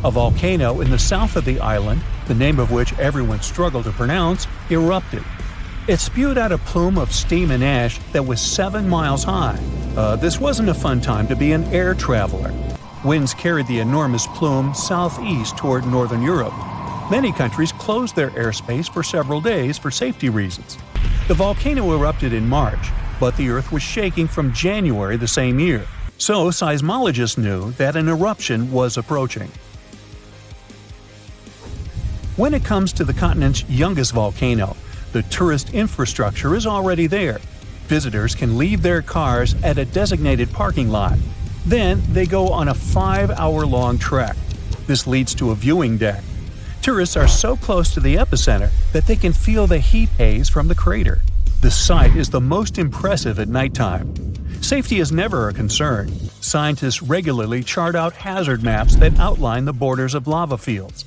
A volcano in the south of the island, the name of which everyone struggled to pronounce, erupted. It spewed out a plume of steam and ash that was 7 miles high. This wasn't a fun time to be an air traveler. Winds carried the enormous plume southeast toward northern Europe. Many countries closed their airspace for several days for safety reasons. The volcano erupted in March, but the Earth was shaking from January the same year, so seismologists knew that an eruption was approaching. When it comes to the continent's youngest volcano, the tourist infrastructure is already there. Visitors can leave their cars at a designated parking lot. Then they go on a 5-hour-long trek. This leads to a viewing deck. Tourists are so close to the epicenter that they can feel the heat haze from the crater. The sight is the most impressive at nighttime. Safety is never a concern. Scientists regularly chart out hazard maps that outline the borders of lava fields.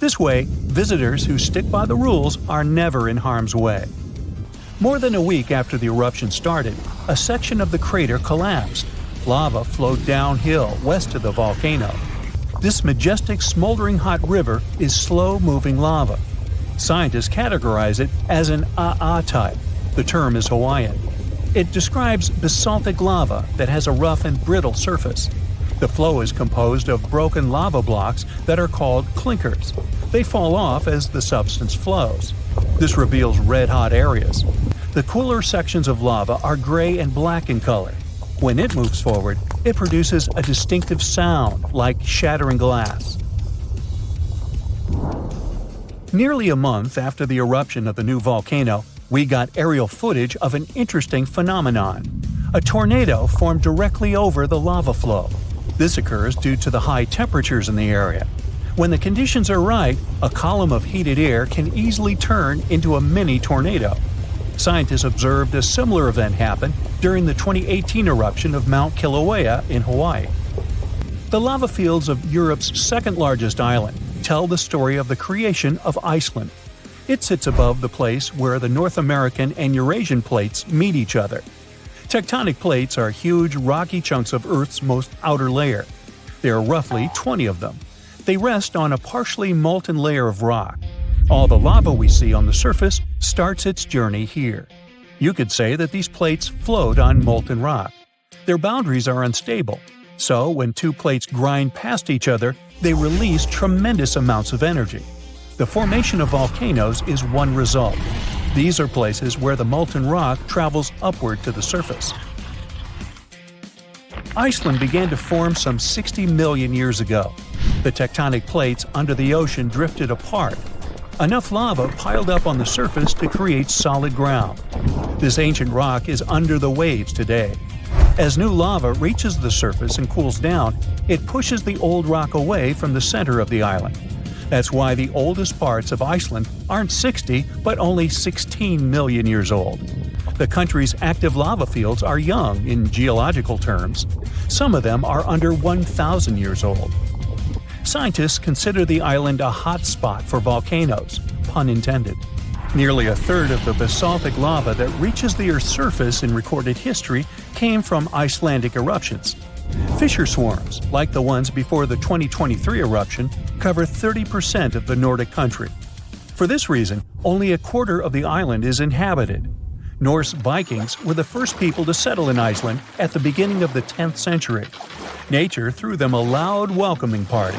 This way, visitors who stick by the rules are never in harm's way. More than a week after the eruption started, a section of the crater collapsed. Lava flowed downhill west of the volcano. This majestic smoldering hot river is slow-moving lava. Scientists categorize it as an AA type. The term is Hawaiian. It describes basaltic lava that has a rough and brittle surface. The flow is composed of broken lava blocks that are called clinkers. They fall off as the substance flows. This reveals red-hot areas. The cooler sections of lava are gray and black in color. When it moves forward, it produces a distinctive sound like shattering glass. Nearly a month after the eruption of the new volcano, we got aerial footage of an interesting phenomenon. A tornado formed directly over the lava flow. This occurs due to the high temperatures in the area. When the conditions are right, a column of heated air can easily turn into a mini tornado. Scientists observed a similar event happen during the 2018 eruption of Mount Kilauea in Hawaii. The lava fields of Europe's second-largest island tell the story of the creation of Iceland. It sits above the place where the North American and Eurasian plates meet each other. Tectonic plates are huge rocky chunks of Earth's most outer layer. There are roughly 20 of them. They rest on a partially molten layer of rock. All the lava we see on the surface starts its journey here. You could say that these plates float on molten rock. Their boundaries are unstable, so when two plates grind past each other, they release tremendous amounts of energy. The formation of volcanoes is one result. These are places where the molten rock travels upward to the surface. Iceland began to form some 60 million years ago. The tectonic plates under the ocean drifted apart. Enough lava piled up on the surface to create solid ground. This ancient rock is under the waves today. As new lava reaches the surface and cools down, it pushes the old rock away from the center of the island. That's why the oldest parts of Iceland aren't 60, but only 16 million years old. The country's active lava fields are young in geological terms. Some of them are under 1,000 years old. Scientists consider the island a hot spot for volcanoes, pun intended. Nearly a third of the basaltic lava that reaches the Earth's surface in recorded history came from Icelandic eruptions. Fissure swarms, like the ones before the 2023 eruption, cover 30% of the Nordic country. For this reason, only a quarter of the island is inhabited. Norse Vikings were the first people to settle in Iceland at the beginning of the 10th century. Nature threw them a loud welcoming party.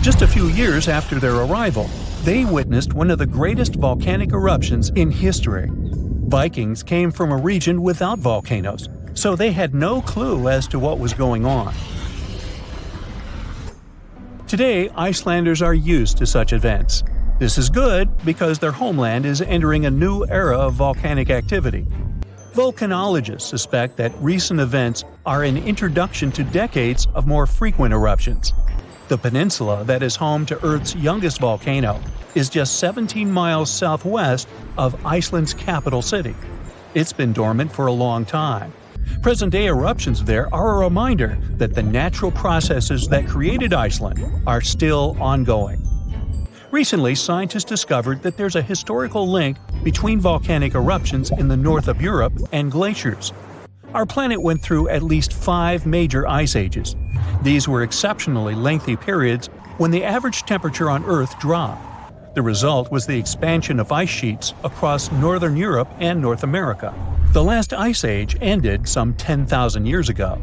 Just a few years after their arrival, they witnessed one of the greatest volcanic eruptions in history. Vikings came from a region without volcanoes, so they had no clue as to what was going on. Today, Icelanders are used to such events. This is good because their homeland is entering a new era of volcanic activity. Volcanologists suspect that recent events are an introduction to decades of more frequent eruptions. The peninsula that is home to Earth's youngest volcano is just 17 miles southwest of Iceland's capital city. It's been dormant for a long time. Present-day eruptions there are a reminder that the natural processes that created Iceland are still ongoing. Recently, scientists discovered that there's a historical link between volcanic eruptions in the north of Europe and glaciers. Our planet went through at least 5 major ice ages. These were exceptionally lengthy periods when the average temperature on Earth dropped. The result was the expansion of ice sheets across northern Europe and North America. The last ice age ended some 10,000 years ago.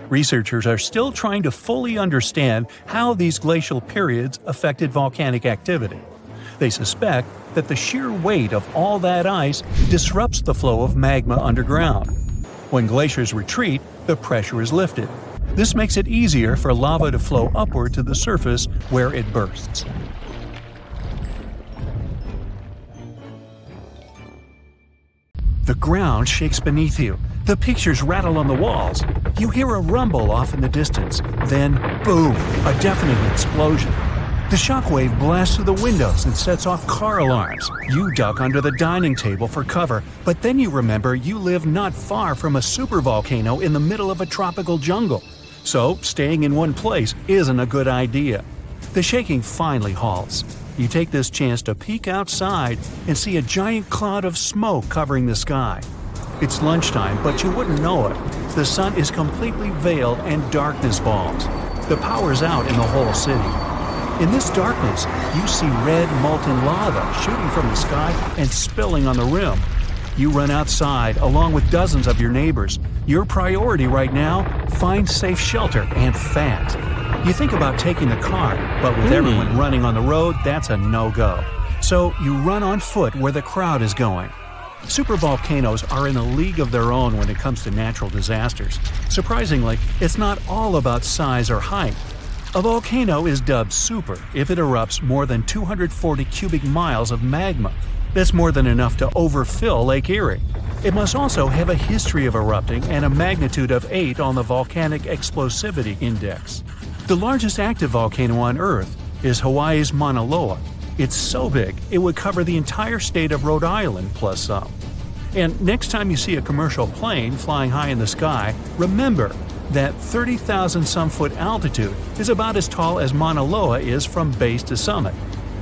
Researchers are still trying to fully understand how these glacial periods affected volcanic activity. They suspect that the sheer weight of all that ice disrupts the flow of magma underground. When glaciers retreat, the pressure is lifted. This makes it easier for lava to flow upward to the surface where it bursts. The ground shakes beneath you. The pictures rattle on the walls. You hear a rumble off in the distance. Then, boom, a deafening explosion. The shockwave blasts through the windows and sets off car alarms. You duck under the dining table for cover, but then you remember you live not far from a supervolcano in the middle of a tropical jungle. So, staying in one place isn't a good idea. The shaking finally halts. You take this chance to peek outside and see a giant cloud of smoke covering the sky. It's lunchtime, but you wouldn't know it. The sun is completely veiled and darkness falls. The power's out in the whole city. In this darkness, you see red molten lava shooting from the sky and spilling on the rim. You run outside along with dozens of your neighbors. Your priority right now, find safe shelter and fast. You think about taking the car, but with everyone running on the road, that's a no-go. So you run on foot where the crowd is going. Supervolcanoes are in a league of their own when it comes to natural disasters. Surprisingly, it's not all about size or height. A volcano is dubbed super if it erupts more than 240 cubic miles of magma. That's more than enough to overfill Lake Erie. It must also have a history of erupting and a magnitude of 8 on the Volcanic Explosivity Index. The largest active volcano on Earth is Hawaii's Mauna Loa. It's so big, it would cover the entire state of Rhode Island plus some. And next time you see a commercial plane flying high in the sky, remember that 30,000-some-foot altitude is about as tall as Mauna Loa is from base to summit.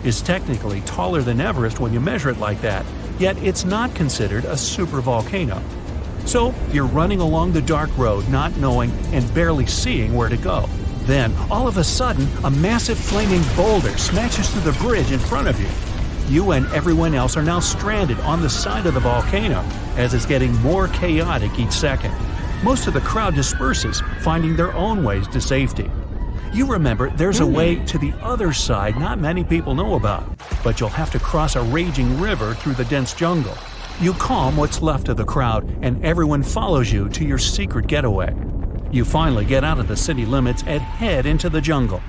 It's technically taller than Everest when you measure it like that, yet it's not considered a supervolcano. So you're running along the dark road not knowing and barely seeing where to go. Then, all of a sudden, a massive flaming boulder smashes through the bridge in front of you. You and everyone else are now stranded on the side of the volcano as it's getting more chaotic each second. Most of the crowd disperses, finding their own ways to safety. You remember there's a way to the other side not many people know about, but you'll have to cross a raging river through the dense jungle. You calm what's left of the crowd, and everyone follows you to your secret getaway. You finally get out of the city limits and head into the jungle.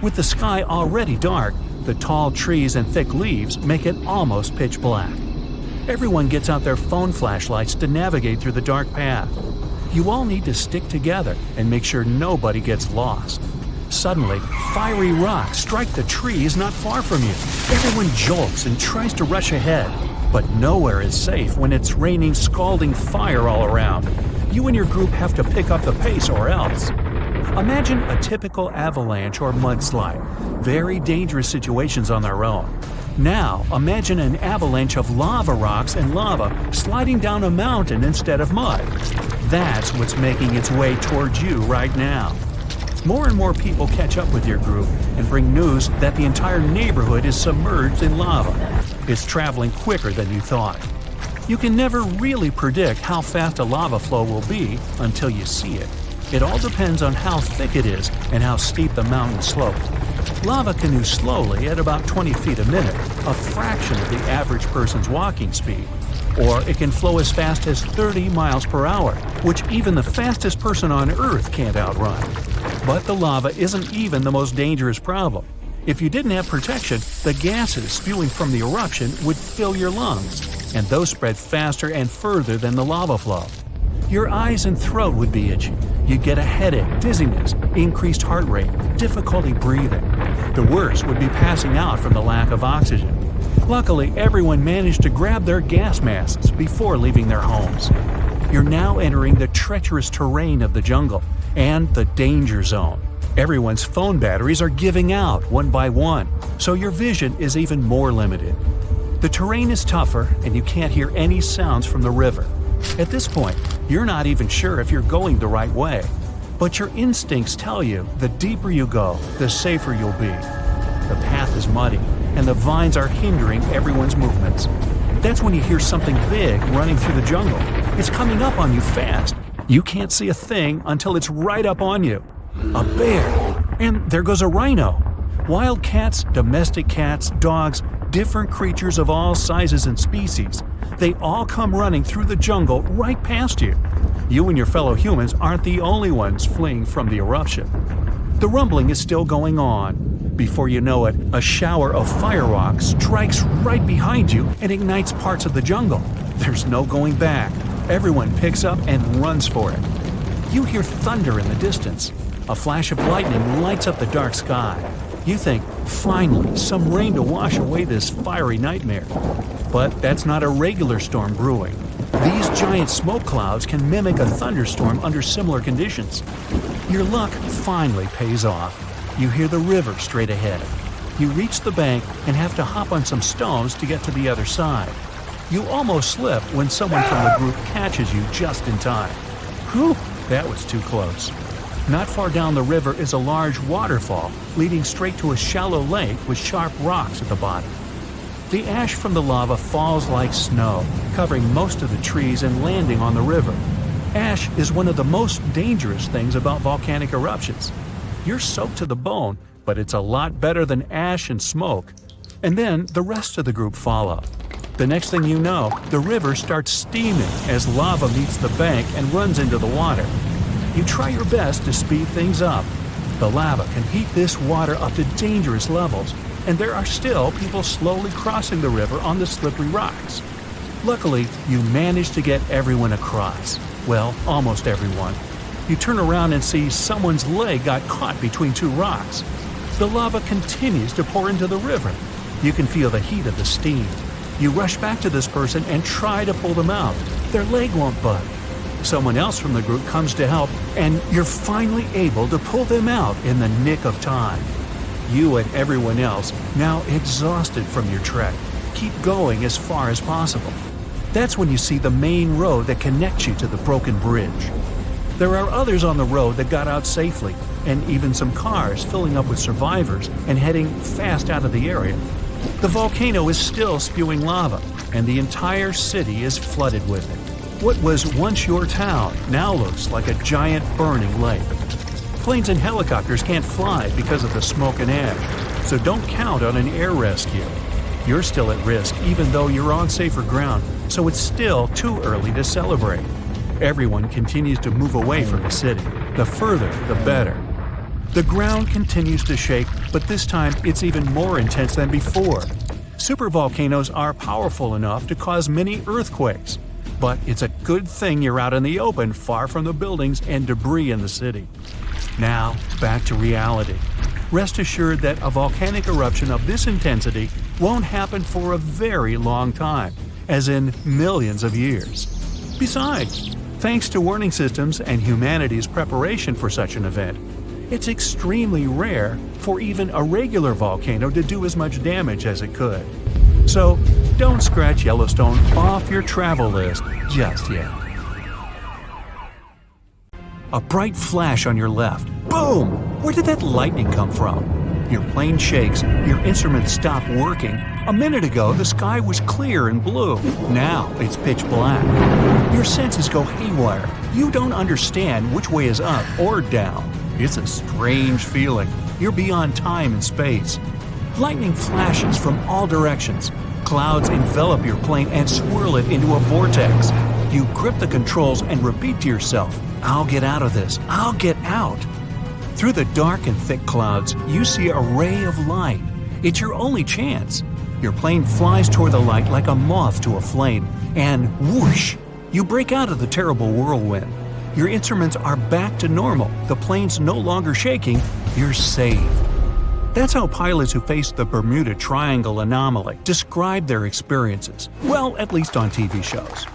With the sky already dark, the tall trees and thick leaves make it almost pitch black. Everyone gets out their phone flashlights to navigate through the dark path. You all need to stick together and make sure nobody gets lost. Suddenly, fiery rocks strike the trees not far from you. Everyone jolts and tries to rush ahead, but nowhere is safe when it's raining scalding fire all around. You and your group have to pick up the pace or else. Imagine a typical avalanche or mudslide, very dangerous situations on their own. Now, imagine an avalanche of lava rocks and lava sliding down a mountain instead of mud. That's what's making its way towards you right now. More and more people catch up with your group and bring news that the entire neighborhood is submerged in lava. It's traveling quicker than you thought. You can never really predict how fast a lava flow will be until you see it. It all depends on how thick it is and how steep the mountain slope. Lava can move slowly at about 20 feet a minute, a fraction of the average person's walking speed. Or it can flow as fast as 30 miles per hour, which even the fastest person on Earth can't outrun. But the lava isn't even the most dangerous problem. If you didn't have protection, the gases spewing from the eruption would fill your lungs, and those spread faster and further than the lava flow. Your eyes and throat would be itchy. You'd get a headache, dizziness, increased heart rate, difficulty breathing. The worst would be passing out from the lack of oxygen. Luckily, everyone managed to grab their gas masks before leaving their homes. You're now entering the treacherous terrain of the jungle and the danger zone. Everyone's phone batteries are giving out one by one, so your vision is even more limited. The terrain is tougher, and you can't hear any sounds from the river. At this point, you're not even sure if you're going the right way. But your instincts tell you the deeper you go, the safer you'll be. The path is muddy, and the vines are hindering everyone's movements. That's when you hear something big running through the jungle. It's coming up on you fast. You can't see a thing until it's right up on you. A bear. And there goes a rhino. Wild cats, domestic cats, dogs, different creatures of all sizes and species. They all come running through the jungle right past you. You and your fellow humans aren't the only ones fleeing from the eruption. The rumbling is still going on. Before you know it, a shower of fire rocks strikes right behind you and ignites parts of the jungle. There's no going back. Everyone picks up and runs for it. You hear thunder in the distance. A flash of lightning lights up the dark sky. You think, finally, some rain to wash away this fiery nightmare. But that's not a regular storm brewing. These giant smoke clouds can mimic a thunderstorm under similar conditions. Your luck finally pays off. You hear the river straight ahead. You reach the bank and have to hop on some stones to get to the other side. You almost slip when someone from the group catches you just in time. Whew, that was too close. Not far down the river is a large waterfall leading straight to a shallow lake with sharp rocks at the bottom. The ash from the lava falls like snow, covering most of the trees and landing on the river. Ash is one of the most dangerous things about volcanic eruptions. You're soaked to the bone, but it's a lot better than ash and smoke. And then the rest of the group follow. The next thing you know, the river starts steaming as lava meets the bank and runs into the water. You try your best to speed things up. The lava can heat this water up to dangerous levels, and there are still people slowly crossing the river on the slippery rocks. Luckily, you manage to get everyone across. Well, almost everyone. You turn around and see someone's leg got caught between two rocks. The lava continues to pour into the river. You can feel the heat of the steam. You rush back to this person and try to pull them out. Their leg won't budge. Someone else from the group comes to help, and you're finally able to pull them out in the nick of time. You and everyone else, now exhausted from your trek, keep going as far as possible. That's when you see the main road that connects you to the broken bridge. There are others on the road that got out safely, and even some cars filling up with survivors and heading fast out of the area. The volcano is still spewing lava, and the entire city is flooded with it. What was once your town now looks like a giant burning lake. Planes and helicopters can't fly because of the smoke and ash, so don't count on an air rescue. You're still at risk even though you're on safer ground, so it's still too early to celebrate. Everyone continues to move away from the city. The further, the better. The ground continues to shake, but this time it's even more intense than before. Supervolcanoes are powerful enough to cause many earthquakes, but it's a good thing you're out in the open, far from the buildings and debris in the city. Now, back to reality. Rest assured that a volcanic eruption of this intensity won't happen for a very long time, as in millions of years. Besides, thanks to warning systems and humanity's preparation for such an event, it's extremely rare for even a regular volcano to do as much damage as it could. So, don't scratch Yellowstone off your travel list just yet. A bright flash on your left. Boom! Where did that lightning come from? Your plane shakes, your instruments stop working. A minute ago, the sky was clear and blue. Now, it's pitch black. Your senses go haywire. You don't understand which way is up or down. It's a strange feeling. You're beyond time and space. Lightning flashes from all directions. Clouds envelop your plane and swirl it into a vortex. You grip the controls and repeat to yourself, "I'll get out of this. I'll get out." Through the dark and thick clouds, you see a ray of light. It's your only chance. Your plane flies toward the light like a moth to a flame, and whoosh! You break out of the terrible whirlwind. Your instruments are back to normal. The plane's no longer shaking. You're saved. That's how pilots who faced the Bermuda Triangle anomaly describe their experiences. Well, at least on TV shows.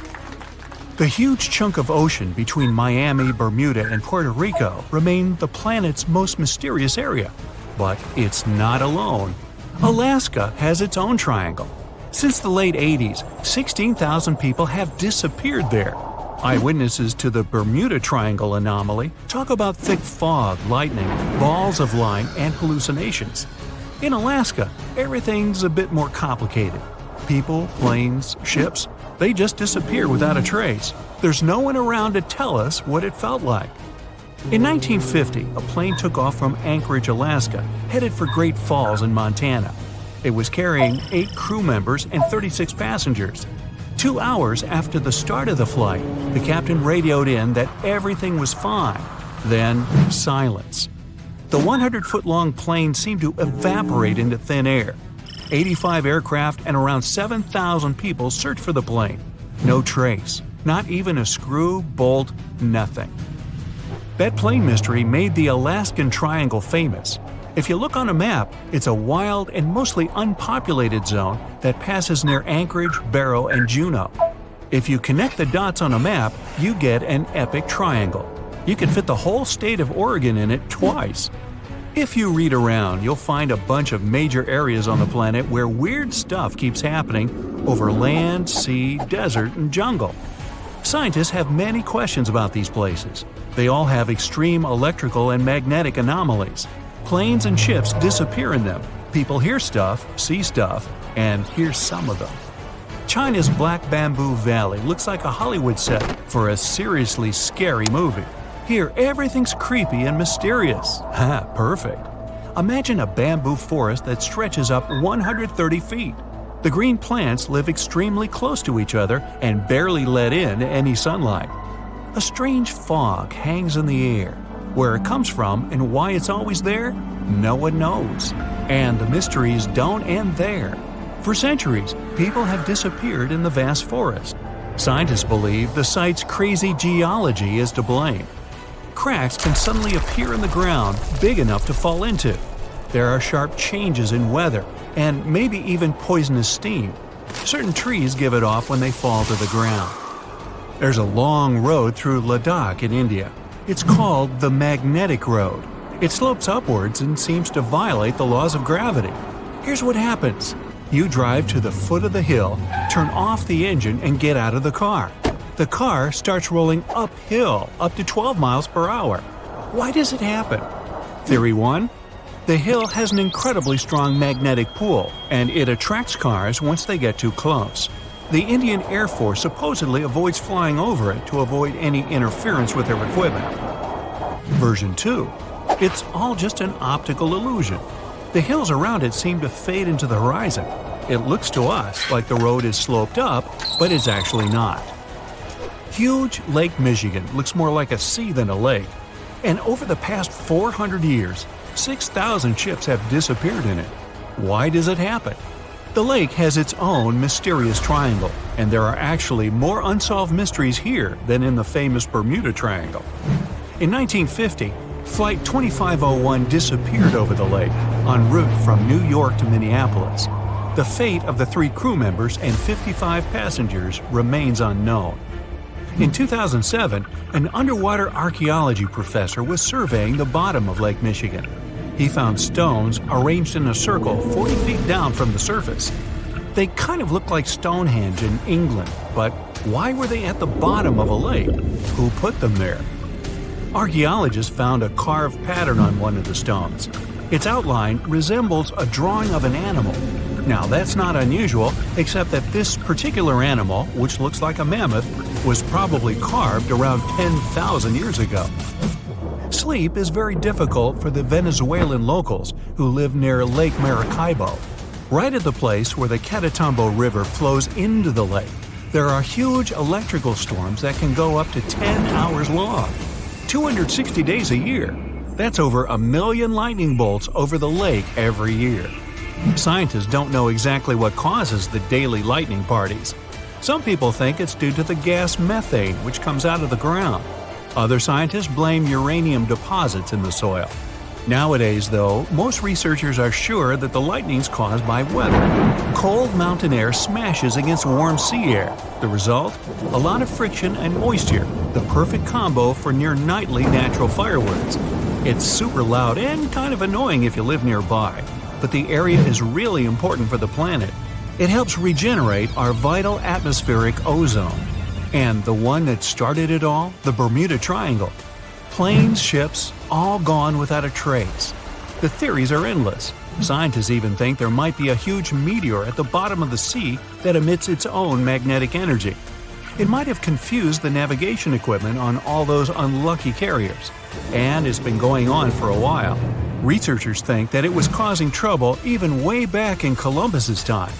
The huge chunk of ocean between Miami, Bermuda, and Puerto Rico remain the planet's most mysterious area. But it's not alone. Alaska has its own triangle. Since the late 80s, 16,000 people have disappeared there. Eyewitnesses to the Bermuda Triangle anomaly talk about thick fog, lightning, balls of light, and hallucinations. In Alaska, everything's a bit more complicated. People, planes, ships, they just disappear without a trace. There's no one around to tell us what it felt like. In 1950, a plane took off from Anchorage, Alaska, headed for Great Falls in Montana. It was carrying 8 crew members and 36 passengers. 2 hours after the start of the flight, the captain radioed in that everything was fine. Then, silence. The 100-foot-long plane seemed to evaporate into thin air. 85 aircraft and around 7,000 people searched for the plane. No trace. Not even a screw, bolt, nothing. That plane mystery made the Alaskan Triangle famous. If you look on a map, it's a wild and mostly unpopulated zone that passes near Anchorage, Barrow, and Juneau. If you connect the dots on a map, you get an epic triangle. You can fit the whole state of Oregon in it twice. If you read around, you'll find a bunch of major areas on the planet where weird stuff keeps happening over land, sea, desert, and jungle. Scientists have many questions about these places. They all have extreme electrical and magnetic anomalies. Planes and ships disappear in them. People hear stuff, see stuff, and here's some of them. China's Black Bamboo Valley looks like a Hollywood set for a seriously scary movie. Here, everything's creepy and mysterious. Ha, perfect. Imagine a bamboo forest that stretches up 130 feet. The green plants live extremely close to each other and barely let in any sunlight. A strange fog hangs in the air. Where it comes from and why it's always there, no one knows. And the mysteries don't end there. For centuries, people have disappeared in the vast forest. Scientists believe the site's crazy geology is to blame. Cracks can suddenly appear in the ground big enough to fall into. There are sharp changes in weather, and maybe even poisonous steam. Certain trees give it off when they fall to the ground. There's a long road through Ladakh in India. It's called the Magnetic Road. It slopes upwards and seems to violate the laws of gravity. Here's what happens. You drive to the foot of the hill, turn off the engine, and get out of the car. The car starts rolling uphill up to 12 miles per hour. Why does it happen? Theory 1. The hill has an incredibly strong magnetic pull, and it attracts cars once they get too close. The Indian Air Force supposedly avoids flying over it to avoid any interference with their equipment. Version 2. It's all just an optical illusion. The hills around it seem to fade into the horizon. It looks to us like the road is sloped up, but it's actually not. Huge Lake Michigan looks more like a sea than a lake. And over the past 400 years, 6,000 ships have disappeared in it. Why does it happen? The lake has its own mysterious triangle, and there are actually more unsolved mysteries here than in the famous Bermuda Triangle. In 1950, Flight 2501 disappeared over the lake en route from New York to Minneapolis. The fate of the 3 crew members and 55 passengers remains unknown. In 2007, an underwater archaeology professor was surveying the bottom of Lake Michigan. He found stones arranged in a circle 40 feet down from the surface. They kind of look like Stonehenge in England, but why were they at the bottom of a lake? Who put them there? Archaeologists found a carved pattern on one of the stones. Its outline resembles a drawing of an animal. Now, that's not unusual, except that this particular animal, which looks like a mammoth, was probably carved around 10,000 years ago. Sleep is very difficult for the Venezuelan locals who live near Lake Maracaibo. Right at the place where the Catatumbo River flows into the lake, there are huge electrical storms that can go up to 10 hours long. 260 days a year. That's over 1 million lightning bolts over the lake every year. Scientists don't know exactly what causes the daily lightning parties. Some people think it's due to the gas methane which comes out of the ground. Other scientists blame uranium deposits in the soil. Nowadays, though, most researchers are sure that the lightning's caused by weather. Cold mountain air smashes against warm sea air. The result? A lot of friction and moisture, the perfect combo for near-nightly natural fireworks. It's super loud and kind of annoying if you live nearby, but the area is really important for the planet. It helps regenerate our vital atmospheric ozone. And the one that started it all, the Bermuda Triangle. Planes, ships, all gone without a trace. The theories are endless. Scientists even think there might be a huge meteor at the bottom of the sea that emits its own magnetic energy. It might have confused the navigation equipment on all those unlucky carriers. And it's been going on for a while. Researchers think that it was causing trouble even way back in Columbus's time.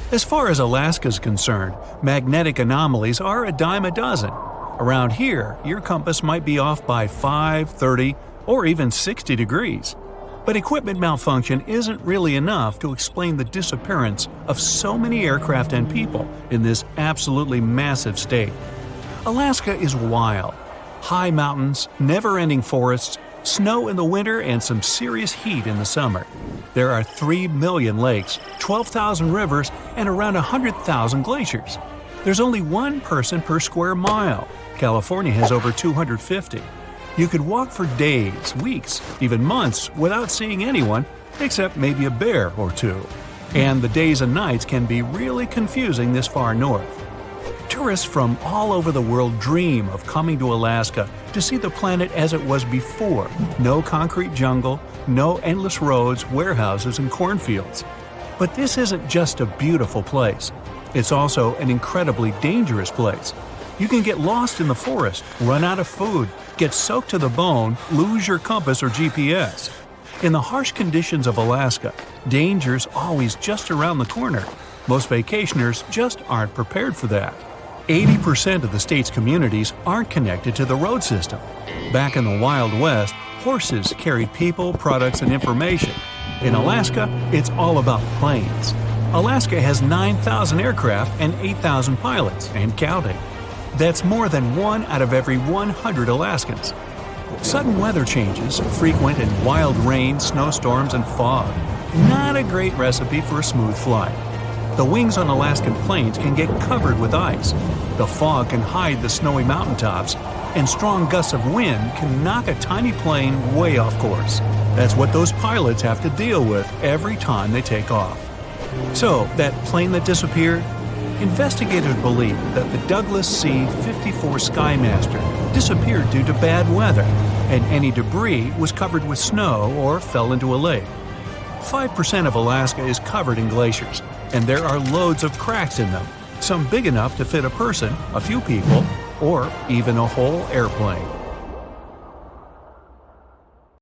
As far as Alaska is concerned, magnetic anomalies are a dime a dozen. Around here, your compass might be off by 5, 30, or even 60 degrees. But equipment malfunction isn't really enough to explain the disappearance of so many aircraft and people in this absolutely massive state. Alaska is wild. High mountains, never-ending forests, snow in the winter, and some serious heat in the summer. There are 3 million lakes, 12,000 rivers, and around 100,000 glaciers. There's only 1 person per square mile. California has over 250. You could walk for days, weeks, even months without seeing anyone, except maybe a bear or 2. And the days and nights can be really confusing this far north. Tourists from all over the world dream of coming to Alaska to see the planet as it was before. No concrete jungle, no endless roads, warehouses, and cornfields. But this isn't just a beautiful place. It's also an incredibly dangerous place. You can get lost in the forest, run out of food, get soaked to the bone, lose your compass or GPS. In the harsh conditions of Alaska, danger's always just around the corner. Most vacationers just aren't prepared for that. 80% of the state's communities aren't connected to the road system. Back in the Wild West, horses carried people, products, and information. In Alaska, it's all about planes. Alaska has 9,000 aircraft and 8,000 pilots, and counting. That's more than 1 out of every 100 Alaskans. Sudden weather changes, frequent and wild rain, snowstorms, and fog. Not a great recipe for a smooth flight. The wings on Alaskan plains can get covered with ice. The fog can hide the snowy mountaintops, and strong gusts of wind can knock a tiny plane way off course. That's what those pilots have to deal with every time they take off. So, that plane that disappeared? Investigators believe that the Douglas C-54 Skymaster disappeared due to bad weather, and any debris was covered with snow or fell into a lake. 5% of Alaska is covered in glaciers, and there are loads of cracks in them, some big enough to fit a person, a few people, or even a whole airplane.